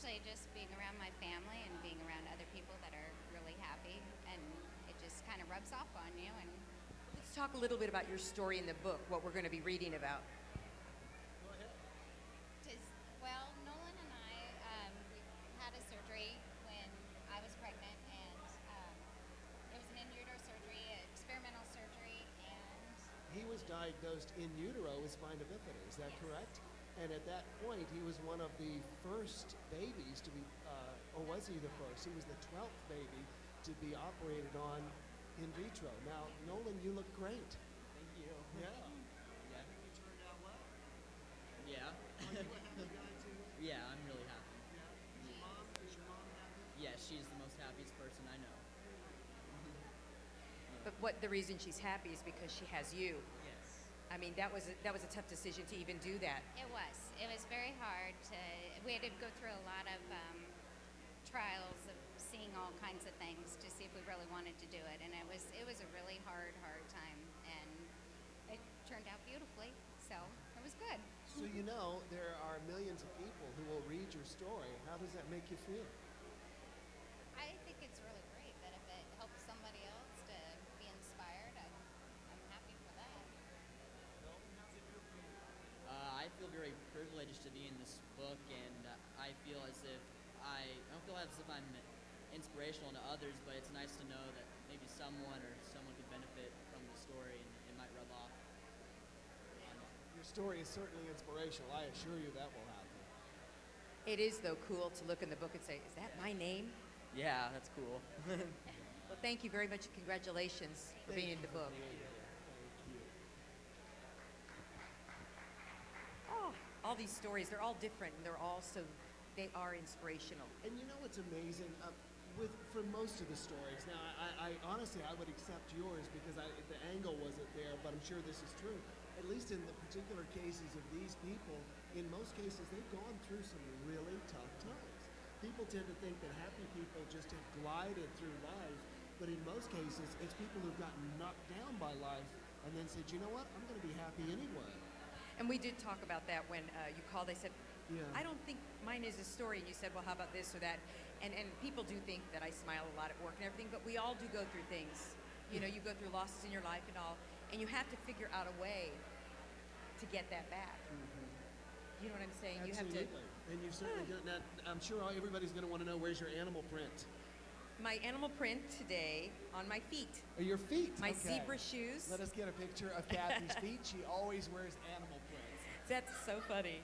R: Actually, just being around my family and being around other people that are really happy, and it just kind of rubs off on you. And
C: Let's talk a little bit about your story in the book, what we're going to be reading about.
R: well, Nolan and I we had a surgery when I was pregnant, and it was an in utero surgery, experimental surgery, and
B: He was diagnosed in utero with spina bifida, is that correct? And at that point, he was one of the first babies to be, or was he the first? He was the 12th baby to be operated on in vitro. Now, Nolan, you look great.
Q: Thank you.
B: Yeah.
Q: Yeah.
B: You turned out well.
Q: Yeah.
B: Are you a happy guy too?
Q: Yeah, I'm really happy.
B: Yeah. Is your mom happy?
Q: Yeah, she's the most happiest person I know.
C: But what the reason she's happy is because she has you.
Q: Yes.
C: I mean, that was a tough decision to even do that.
R: it was very hard to. We had to go through a lot of trials of seeing all kinds of things to see if we really wanted to do it, and it was a really hard time, and it turned out beautifully, so it was good.
B: So you know there are millions of people who will read your story. How does that make you feel?
R: I think it's really great that if it helps somebody else to be inspired, I'm happy for that.
Q: I feel very privileged to be in this book, and I feel as if I don't feel as if I'm inspirational to others, but it's nice to know that maybe someone could benefit from the story, and it might rub off on them.
B: Your story is certainly inspirational. I assure you that will happen.
C: It is, though, cool to look in the book and say, is that my name?
Q: Yeah, that's cool.
C: Well, thank you very much. Congratulations for being in the book. Oh, all these stories, they're all different, and they are inspirational.
B: And you know what's amazing? For most of the stories, now I honestly I would accept yours because the angle wasn't there, but I'm sure this is true. At least in the particular cases of these people, in most cases they've gone through some really tough times. People tend to think that happy people just have glided through life, but in most cases it's people who've gotten knocked down by life and then said, you know what, I'm going to be happy anyway.
C: And we did talk about that when you called. They said,
B: Yeah.
C: I don't think mine is a story. And you said, well, how about this or that? And people do think that I smile a lot at work and everything, but we all do go through things. You know, you go through losses in your life and all, and you have to figure out a way to get that back. You know what I'm saying?
B: Absolutely.
C: You have to.
B: And you've certainly done that. I'm sure everybody's going to want to know, where's your animal print?
C: My animal print today on my feet.
B: Or your feet?
C: My
B: Okay.
C: zebra shoes.
B: Let us get a picture of Kathy's feet. She always wears animal prints.
C: That's so funny.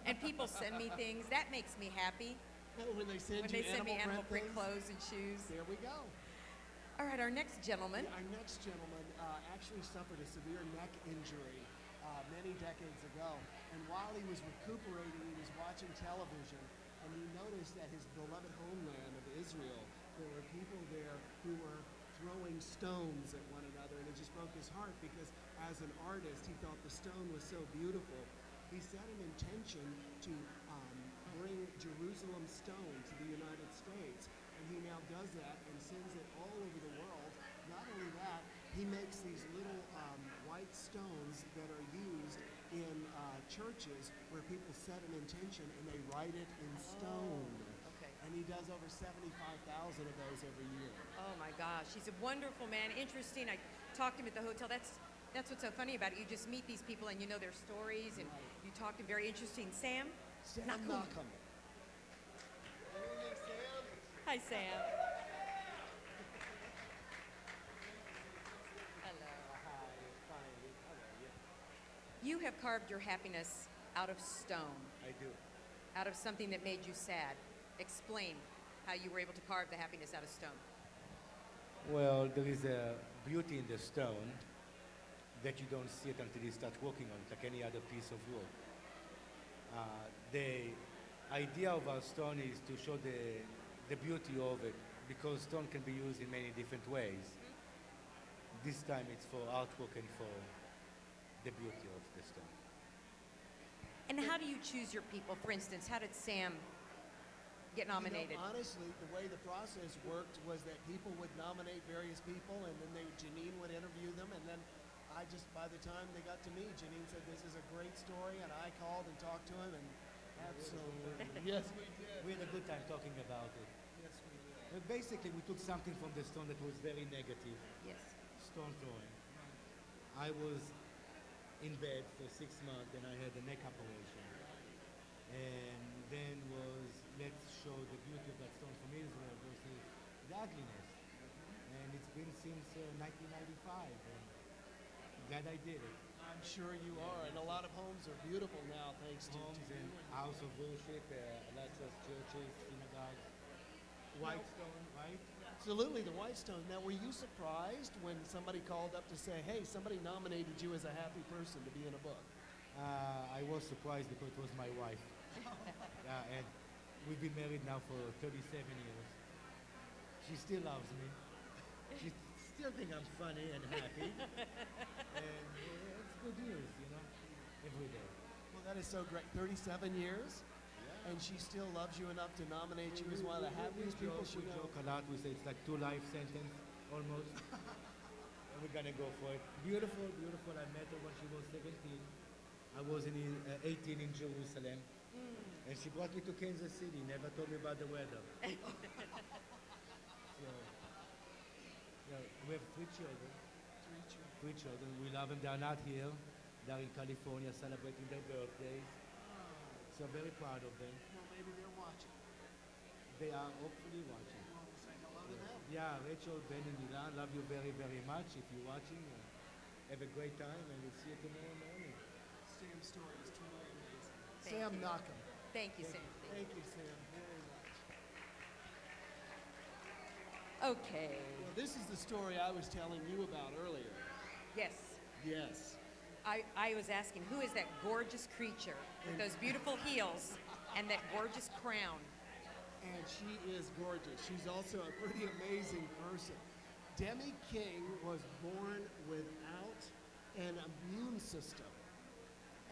C: And people send me things. That makes me happy.
B: When they send
C: When
B: you
C: they send me animal print
B: things?
C: clothes and shoes.
B: There we go.
C: All right, our next gentleman.
B: Yeah, our next gentleman actually suffered a severe neck injury many decades ago. And while he was recuperating, he was watching television, and he noticed that his beloved homeland of Israel, there were people there who were throwing stones at one another, and it just broke his heart because as an artist, he thought the stone was so beautiful. He set an intention to bring Jerusalem stone to the United States, and he now does that and sends it all over the world. Not only that, he makes these little white stones that are used in churches where people set an intention and they write it in stone.
C: Okay.
B: And he does over 75,000 of those every year.
C: Oh my gosh, he's a wonderful man. Interesting. I talked to him at the hotel. That's what's so funny about it. You just meet these people and you know their stories, and you talk to them. Very interesting. Sam?
B: Sam
C: Nahum.
B: Nahum.
C: Hi, Sam. Hello. You have carved your happiness out of stone,
S: I do.
C: out of something that made you sad. Explain how you were able to carve the happiness out of stone.
S: Well, there is a beauty in the stone that you don't see it until you start working on it, like any other piece of wood. The idea of our stone is to show the beauty of it, because stone can be used in many different ways. This time it's for artwork and for the beauty of the stone.
C: And how do you choose your people? For instance, how did Sam get nominated?
B: You know, honestly, the way the process worked was that people would nominate various people, and then Janine would interview them, and then by the time they got to me, Janine said, this is a great story, and I called and talked to him, and
O: Absolutely. Yes, we did.
S: We had a good time talking about it.
O: Yes, we did.
S: But basically, we took something from the stone that was very negative.
C: Yes.
S: Stone throwing. I was in bed for 6 months and I had a neck operation. And then was, let's show the beauty of that stone from Israel versus the ugliness. And it's been since 1995. And glad I did it.
O: I'm sure you are, and a lot of homes are beautiful now thanks to
S: Homes
O: you.
S: and house of worship, lots of churches, synagogues. White stone, right?
O: Absolutely, the White Stone. Now, were you surprised when somebody called up to say, hey, somebody nominated you as a happy person to be in a book?
S: I was surprised because it was my wife. And we've been married now for 37 years. She still loves me. She still thinks I'm funny and happy. And it's good news, you know, every day.
O: Well, that is so great. 37 years? And she still loves you enough to nominate you as one of the happiest people she
S: We
O: knows.
S: joke a lot. We say it's like 2 life sentence, almost. And we're gonna go for it. Beautiful, beautiful. I met her when she was 17. I was 18 in Jerusalem. And she brought me to Kansas City, never told me about the weather. So, yeah, we have 3 children. 3 children. We love them. They're not here. They're in California celebrating their birthdays. So I'm very proud of them.
O: Well, maybe they're watching.
S: They are hopefully watching.
O: Well, we'll say hello to them.
S: Yeah, Rachel, Ben, and Milan, love you very, very much. If you're watching, have a great time, and we'll see you tomorrow morning.
O: Sam's story is truly amazing.
C: Thank
O: Sam
C: you.
O: Knockham.
C: Thank you, Sam.
O: Thank you, Sam, very much.
C: Okay.
O: Well, this is the story I was telling you about earlier.
C: Yes.
O: Yes.
C: I was asking, who is that gorgeous creature with those beautiful heels and that gorgeous crown?
O: And she is gorgeous. She's also a pretty amazing person. Demi King was born without an immune system.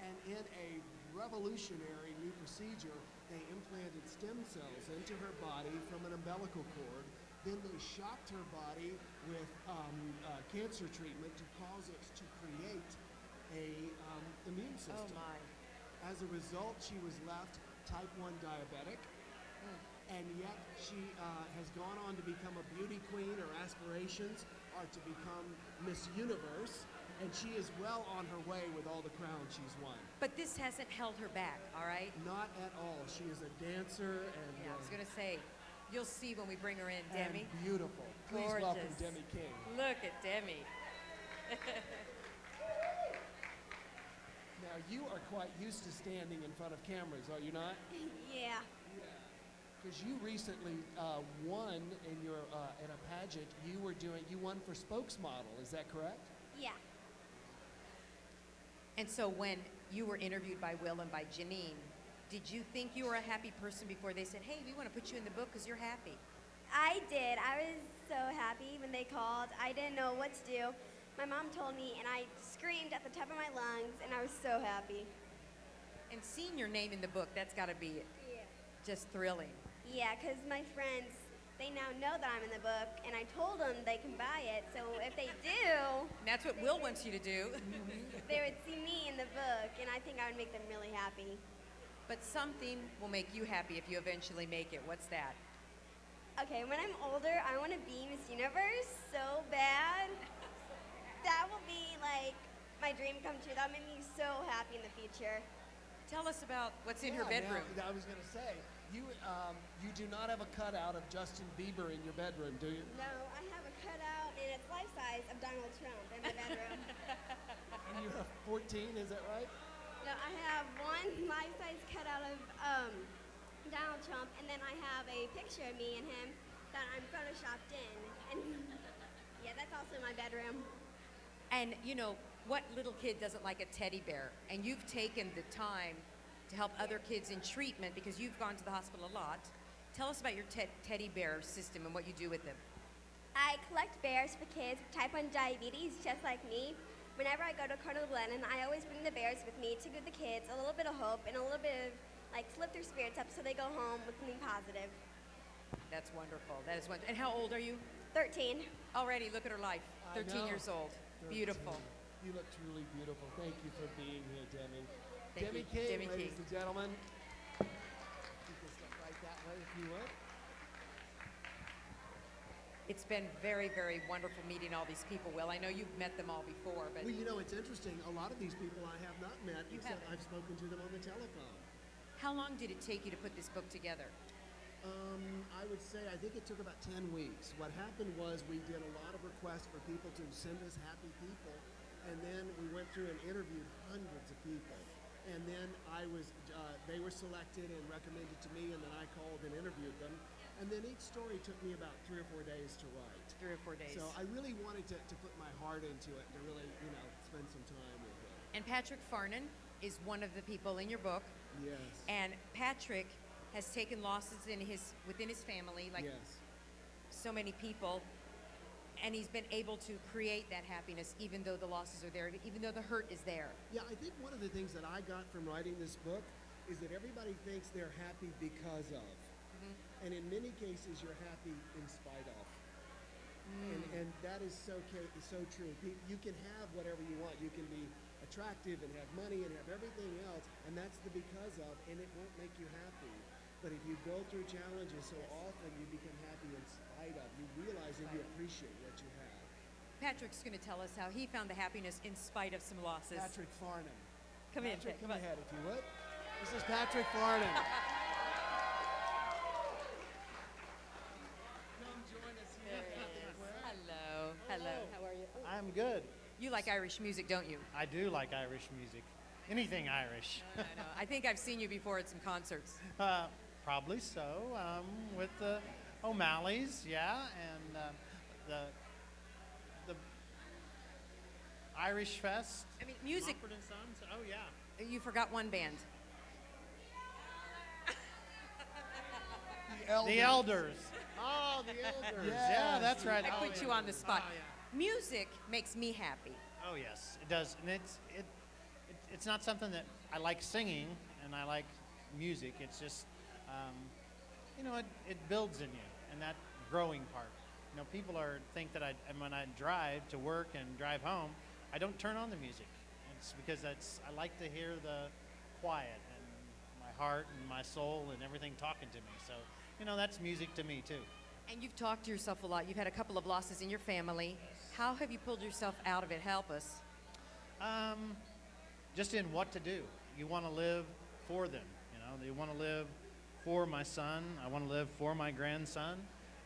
O: And in a revolutionary new procedure, they implanted stem cells into her body from an umbilical cord. Then they shocked her body with cancer treatment to cause it to create a immune system.
C: Oh my.
O: As a result, she was left type 1 diabetic, and yet she has gone on to become a beauty queen. Her aspirations are to become Miss Universe, and she is well on her way with all the crowns she's won.
C: But this hasn't held her back, all right?
O: Not at all. She is a dancer and,
C: Yeah, I was going to say, you'll see when we bring her in,
O: and
C: Demi.
O: beautiful. Please
C: Gorgeous.
O: welcome Demi King.
C: Look at Demi.
O: Now, you are quite used to standing in front of cameras, are you not?
T: Yeah.
O: Because you recently won in your in a pageant. You won for spokesmodel. Is that correct?
T: Yeah.
C: And so when you were interviewed by Will and by Janine, did you think you were a happy person before they said, hey, we want to put you in the book because you're happy?
T: I did. I was so happy when they called. I didn't know what to do. My mom told me, and I screamed at the top of my lungs, and I was so happy.
C: And seeing your name in the book, that's got to be just thrilling.
T: Yeah, because my friends, they now know that I'm in the book, and I told them they can buy it. So if they do,
C: And that's what Will wants you to do.
T: they would see me in the book, and I think I would make them really happy.
C: But something will make you happy if you eventually make it. What's that?
T: Okay, when I'm older, I want to be Miss Universe so bad. That will be like my dream come true. That'll make me so happy in the future.
C: Tell us about what's in her
O: Yeah,
C: bedroom.
O: Now, I was going to say, you do not have a cutout of Justin Bieber in your bedroom, do you?
T: No, I have a cutout, and it's life size of Donald Trump in my bedroom.
O: And you're 14, is that right?
T: No, I have one life size cutout of Donald Trump, and then I have a picture of me and him that I'm photoshopped in. And yeah, that's also my bedroom.
C: And you know, what little kid doesn't like a teddy bear? And you've taken the time to help other kids in treatment because you've gone to the hospital a lot. Tell us about your teddy bear system and what you do with them.
T: I collect bears for kids with type 1 diabetes, just like me. Whenever I go to Cardinal Glennon, I always bring the bears with me to give the kids a little bit of hope and a little bit of, like, to lift their spirits up so they go home with something positive.
C: That's wonderful. That is wonderful. And how old are you?
T: 13.
C: Already, look at her life.
O: I
C: 13
O: know.
C: years old.
O: 13.
C: Beautiful.
O: You look truly beautiful. Thank you for being here, Demi.
C: Thank
O: Demi
C: you.
O: King,
C: Demi
O: ladies
C: King.
O: and gentlemen.
B: If you would.
C: It's been very, very wonderful meeting all these people, Will. I know you've met them all before, but
B: Well, you know, it's interesting. A lot of these people I have not met,
C: You
B: except
C: haven't.
B: I've spoken to them on the telephone.
C: how long did it take you to put this book together?
B: I would say, I think it took about 10 weeks. What happened was we did a lot of requests for people to send us happy people, and then we went through and interviewed hundreds of people. And then they were selected and recommended to me, and then I called and interviewed them. And then each story took me about 3 or 4 days to write.
C: 3 or 4 days.
B: So I really wanted to put my heart into it, to really, spend some time with it.
C: And Patrick Farnan is one of the people in your book.
B: Yes.
C: And Patrick has taken losses within his family, like
B: Yes.
C: so many people, and he's been able to create that happiness even though the losses are there, even though the hurt is there.
B: Yeah, I think one of the things that I got from writing this book is that everybody thinks they're happy because of. And in many cases, you're happy in spite of. And that is so true. You can have whatever you want. You can be attractive and have money and have everything else, and that's the because of, and it won't make you happy. But if you go through challenges so often, you become happy in spite of. You realize and you appreciate what you have.
C: Patrick's going to tell us how he found the happiness in spite of some losses.
B: Patrick Farnham.
C: Come in,
B: Patrick,
C: come on.
B: ahead if you would. This is Patrick Farnham.
C: Hello. Hello. How are you?
U: I'm good.
C: You like Irish music, don't you?
U: I do like Irish music. Anything Irish.
C: I know. I think I've seen you before at some concerts.
U: Probably so. With the O'Malleys, yeah, and the Irish Fest.
C: I mean, music.
U: Mumford and Sons. Oh yeah.
C: You forgot one band.
U: The Elders. Oh, the Elders. Yeah, that's right.
C: I
U: Oh,
C: put
U: yeah.
C: you on the spot.
U: Oh, yeah.
C: Music makes me happy.
U: Oh yes, it does, and it's not something that I like singing, and I like music. It's just, it builds in you, and that growing part. People think that and when I drive to work and drive home, I don't turn on the music. It's because I like to hear the quiet and my heart and my soul and everything talking to me. So, that's music to me too.
C: And you've talked to yourself a lot. You've had a couple of losses in your family. How have you pulled yourself out of it? Help us.
U: Just in what to do. You want to live for them. You want to live for my son. I want to live for my grandson,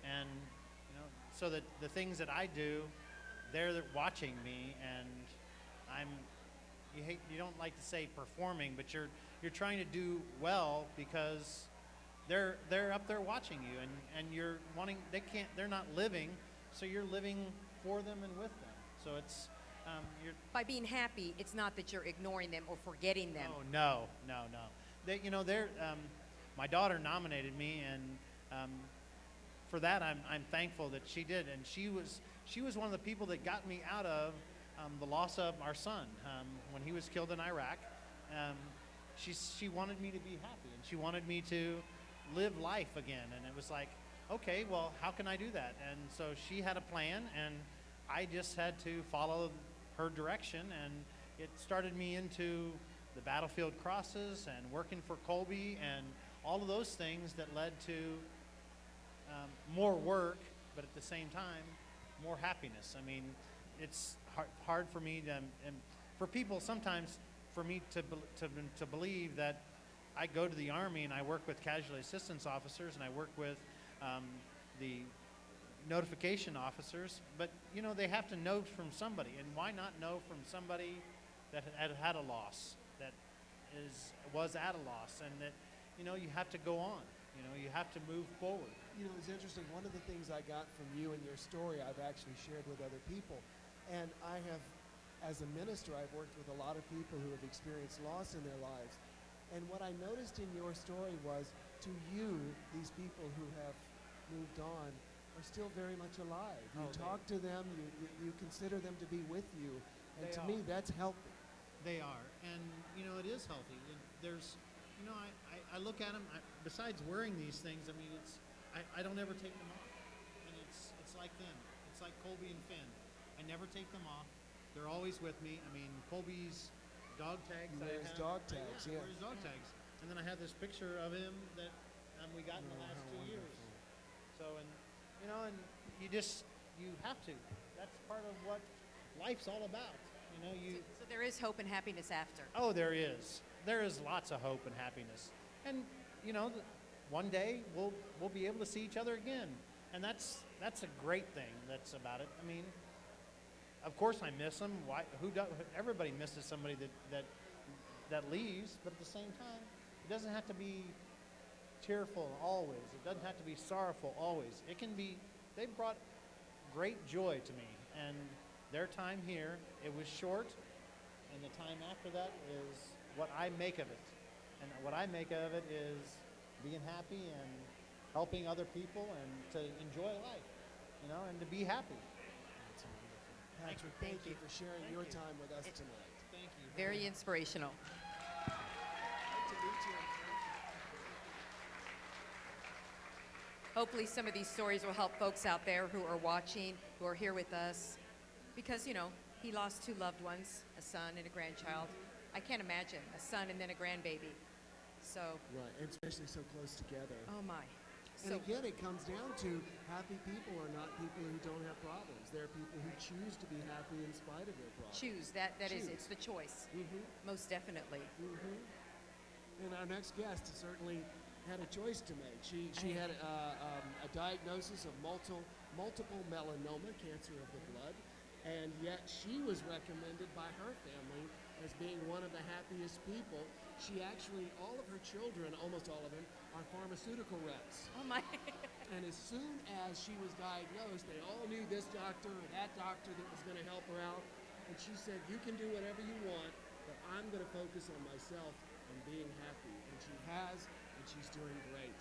U: and so that the things that I do, they're watching me, and you don't like to say performing, but you're trying to do well because they're up there watching you, and you're wanting, they're not living, so you're living for them and with them. So it's
C: by being happy, it's not that you're ignoring them or forgetting them.
U: Oh no. They're my daughter nominated me, and for that I'm thankful that she did, and she was one of the people that got me out of the loss of our son when he was killed in Iraq. She wanted me to be happy, and she wanted me to live life again, and it was like, okay, well, how can I do that? And so she had a plan, and I just had to follow her direction, and it started me into the battlefield crosses and working for Colby and all of those things that led to more work, but at the same time, more happiness. I mean, it's hard for me to, and for people sometimes, for me to believe that I go to the Army and I work with casualty assistance officers and I work with the notification officers, but they have to know from somebody, and why not know from somebody that had a loss, that was at a loss, and that you have to go on, you have to move forward.
B: It's interesting. One of the things I got from you and your story, I've actually shared with other people, and I have, as a minister, I've worked with a lot of people who have experienced loss in their lives, and what I noticed in your story was, to you, these people who have moved on are still very much alive. You talk to them, you consider them to be with you, and to me, that's healthy.
U: They are, and it is healthy. And there's, I look at them. Besides wearing these things, I mean, I don't ever take them off, and it's like them. It's like Colby and Finn. I never take them off. They're always with me. I mean, Colby's dog tags.
B: He wears dog tags, yeah.
U: He wears dog tags, and then I have this picture of him that we got in the last
B: how
U: 2 years.
B: wonderful.
U: So, and you have to. That's part of what life's all about.
C: So there is hope and happiness after.
U: Oh, there is. There is lots of hope and happiness. And one day we'll be able to see each other again, and that's a great thing. That's about it. I mean, of course I miss them. Why? Everybody misses somebody that leaves, but at the same time, it doesn't have to be tearful always. It doesn't have to be sorrowful always. It can be. They brought great joy to me, and their time here, it was short, and the time after that is what I make of it. And what I make of it is being happy and helping other people and to enjoy life, and to be happy.
B: That's wonderful. Patrick, thank you for sharing your time with us tonight.
U: Thank you.
C: Very inspirational.
B: Nice to meet you.
C: Hopefully some of these stories will help folks out there who are watching, who are here with us. Because, he lost 2 loved ones, a son and a grandchild. I can't imagine a son and then a grandbaby. So.
B: Right, and especially so close together.
C: Oh my.
B: And again, it comes down to happy people are not people who don't have problems. They're people who choose to be happy in spite of their problems.
C: Choose. That is, it's the choice. Most definitely.
B: And our next guest certainly had a choice to make. She had a diagnosis of multiple melanoma, cancer of the blood, and yet she was recommended by her family as being one of the happiest people. She actually, all of her children, almost all of them, are pharmaceutical reps.
C: Oh my.
B: And as soon as she was diagnosed, they all knew this doctor or that doctor that was going to help her out. And she said, you can do whatever you want, but I'm going to focus on myself and being happy. And she has, and she's doing great.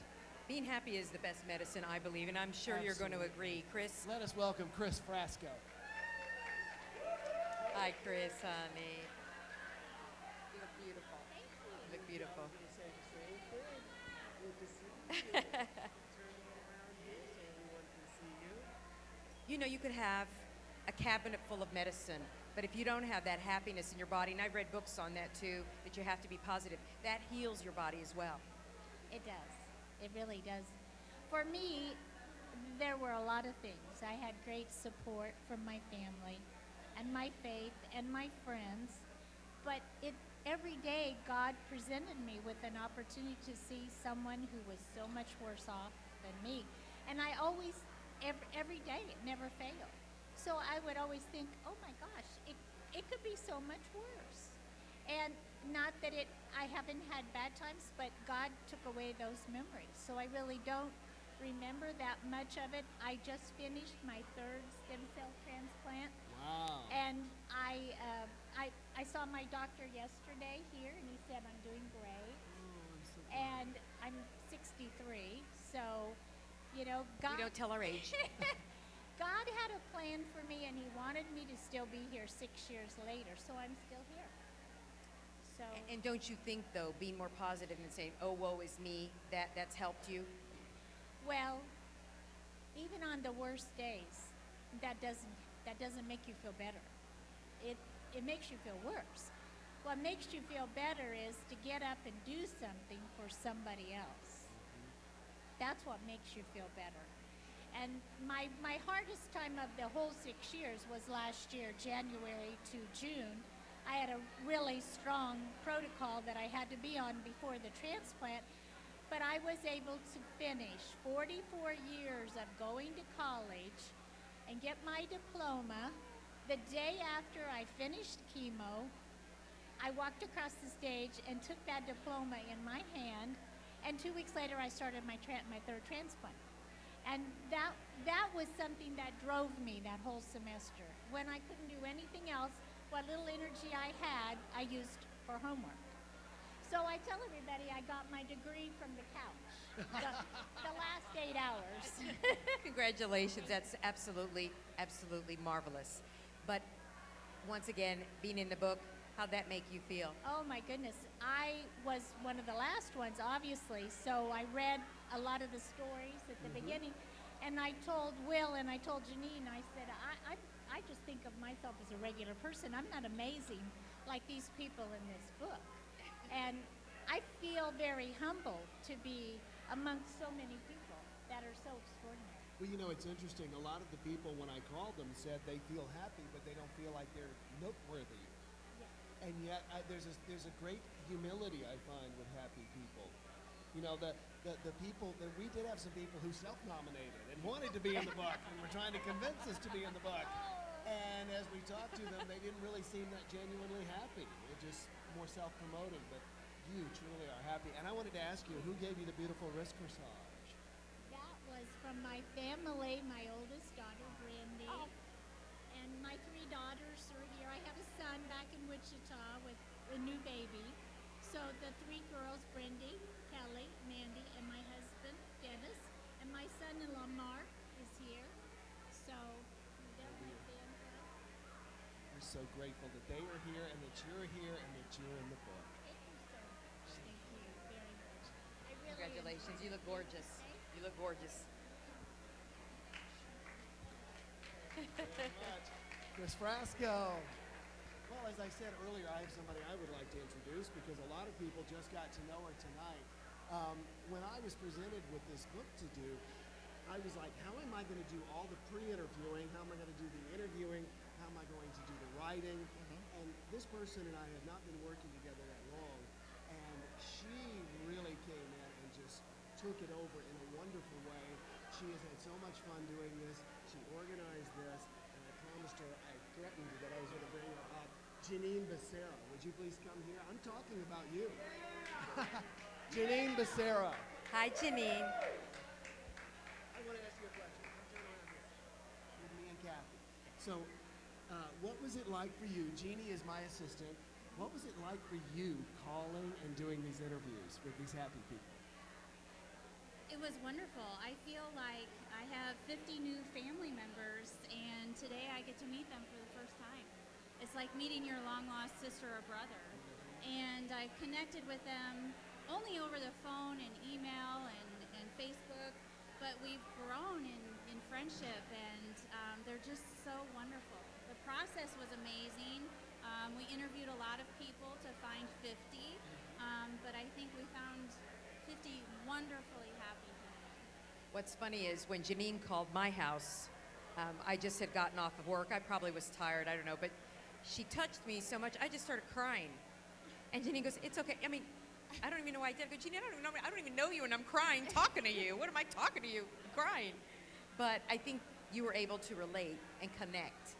C: Being happy is the best medicine, I believe, and I'm sure you're going to agree. Chris?
B: Let us welcome Chris Frasco.
C: Hi, Chris, honey. You look beautiful.
B: Thank you.
C: You look beautiful.
B: I'm going to say the same thing. Good to see you. Turn around here so everyone can see you.
C: You could have a cabinet full of medicine, but if you don't have that happiness in your body, and I've read books on that too, that you have to be positive, that heals your body as well.
L: It does. It really does. For me, there were a lot of things. I had great support from my family and my faith and my friends, but every day God presented me with an opportunity to see someone who was so much worse off than me. And I always, every day, it never failed. So I would always think, oh my gosh, it could be so much worse. And not that I haven't had bad times, but God took away those memories. So I really don't remember that much of it. I just finished my 3rd stem cell transplant.
B: Wow.
L: And I saw my doctor yesterday here, and he said I'm doing great.
B: Oh, I'm so glad.
L: And I'm 63, so, God...
C: We don't tell our age.
L: God had a plan for me, and he wanted me to still be here 6 years later, so I'm still here. So.
C: And don't you think, though, being more positive and saying, oh, woe is me, that's helped you?
L: Well, even on the worst days, that doesn't make you feel better. It makes you feel worse. What makes you feel better is to get up and do something for somebody else. That's what makes you feel better. And my hardest time of the whole 6 years was last year, January to June. I had a really strong protocol that I had to be on before the transplant, but I was able to finish 44 years of going to college and get my diploma. The day after I finished chemo, I walked across the stage and took that diploma in my hand, and 2 weeks later I started my 3rd transplant. And that was something that drove me that whole semester. When I couldn't do anything else, what little energy I had, I used for homework. So I tell everybody I got my degree from the couch, the last 8 hours.
C: Congratulations, that's absolutely, absolutely marvelous. But once again, being in the book, how'd that make you feel?
L: Oh my goodness, I was one of the last ones, obviously, so I read a lot of the stories at the beginning, and I told Will and I told Janine, I said, I just think of myself as a regular person. I'm not amazing like these people in this book. And I feel very humbled to be amongst so many people that are so extraordinary.
B: Well, you know, it's interesting. A lot of the people, when I called them, said they feel happy, but they don't feel like they're noteworthy. And yet, there's a great humility I find with happy people. You know, the people that we did have some people who self-nominated and wanted to be in the book and were trying to convince us to be in the book. And as we talked to them, they didn't really seem that genuinely happy. They're just more self-promoting, but you truly are happy. And I wanted to ask you, who gave you the beautiful wrist corsage?
L: That was from my family, my oldest daughter, Brandy, and my 3 daughters are here. I have a son back in Wichita with a new baby. So the 3 girls, Brandy, Kelly, Mandy, and my husband, Dennis, and my son-in-law, Mark, is here. So they're my family.
B: We're so grateful that they are here and that you're here and that you're in the book.
L: Thank you so much. Thank you very much. I really
C: Congratulations.
L: enjoyed
C: You look
L: it.
C: gorgeous. You look gorgeous.
B: Very much. Chris Frasco. Well, as I said earlier, I have somebody I would like to introduce because a lot of people just got to know her tonight. When I was presented with this book to do, I was like, how am I going to do all the pre-interviewing? How am I going to do the interviewing? How am I going to do the writing? And this person and I have not been working together that long, and she really came in and just took it over in a wonderful way. She has had so much fun doing this. She organized this, and I promised her, I threatened that I was going to bring her up. Janine Becerra, would you please come here? I'm talking about you. Janine Becerra.
C: Hi, Janine.
B: I want to ask you a question. Come turn around here with me and Kathy. So, what was it like for you? Jeannie is my assistant. What was it like for you calling and doing these interviews with these happy people?
A: It was wonderful. I feel like I have 50 new family members, and today I get to meet them for the first time. It's like meeting your long-lost sister or brother. And I've connected with them only over the phone and email and Facebook, but we've grown in friendship, and they're just so wonderful. The process was amazing. We interviewed a lot of people to find 50, but I think we found 50 wonderfully happy people.
C: What's funny is when Janine called my house, I just had gotten off of work. I probably was tired, I don't know, but she touched me so much, I just started crying. And Janine goes, it's okay. I mean, I don't even know why I did. I go, Janine, I don't even know you, and I'm crying talking to you. What am I talking to you? I'm crying. But I think you were able to relate and connect.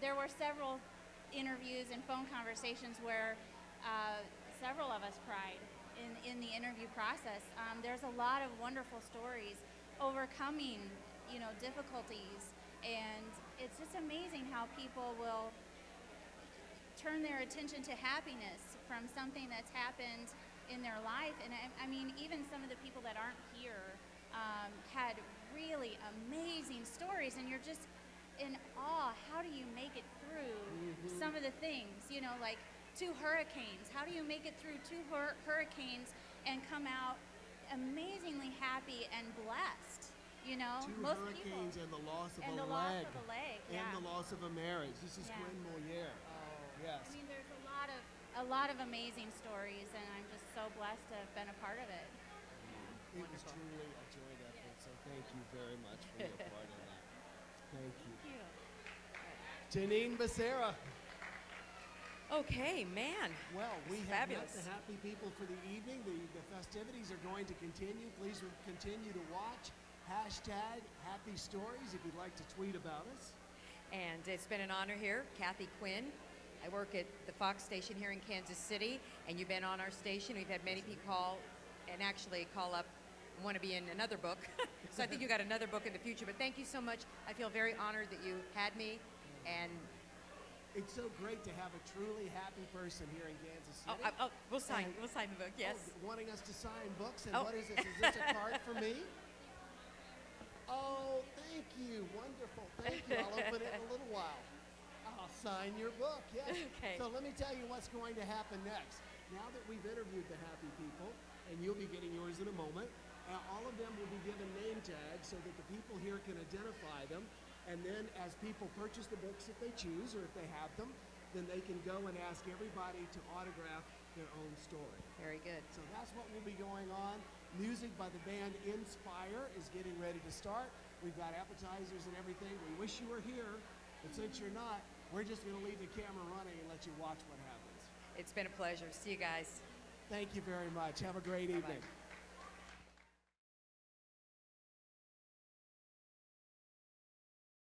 A: There were several interviews and phone conversations where several of us cried in the interview process. There's a lot of wonderful stories overcoming, difficulties, and it's just amazing how people will turn their attention to happiness from something that's happened in their life. And I mean, even some of the people that aren't here had really amazing stories, and you're just in awe. How do you make it through some of the things, like 2 hurricanes? How do you make it through 2 hurricanes and come out amazingly happy and blessed?
B: 2
A: Most
B: hurricanes
A: people,
B: and the loss of
A: and
B: a
A: the
B: leg.
A: loss of a leg,
B: And
A: yeah.
B: the loss of a marriage. This is
A: Yeah.
B: Gwen Moliere. Yes.
A: I mean, there's a lot of amazing stories, and I'm just so blessed to have been a part of it.
B: It was truly a joint effort, so thank you very much for your part in that. Thank you. Janine Becerra.
C: Okay, man.
B: Well, we
C: It's
B: have
C: fabulous.
B: met the happy people for the evening. The festivities are going to continue. Please continue to watch. Hashtag happy stories if you'd like to tweet about us.
C: And it's been an honor here. Kathy Quinn. I work at the Fox station here in Kansas City, and you've been on our station. We've had many people call and actually call up and want to be in another book. So I think you got another book in the future. But thank you so much. I feel very honored that you had me. And
B: it's so great to have a truly happy person here in Kansas City.
C: We'll sign the book, yes.
B: Wanting us to sign books, and
C: Oh.
B: what is this? Is this a card for me? Oh, thank you. Wonderful. Thank you. I'll open it in a little while. I'll sign your book, yes.
C: Okay.
B: So let me tell you what's going to happen next. Now that we've interviewed the happy people, and you'll be getting yours in a moment, all of them will be given name tags so that the people here can identify them. And then as people purchase the books if they choose or if they have them, then they can go and ask everybody to autograph their own story.
C: Very good.
B: So that's what will be going on. Music by the band Inspire is getting ready to start. We've got appetizers and everything. We wish you were here, but since you're not, we're just going to leave the camera running and let you watch what happens.
C: It's been a pleasure. See you guys.
B: Thank you very much. Have a great
C: Bye-bye.
B: evening.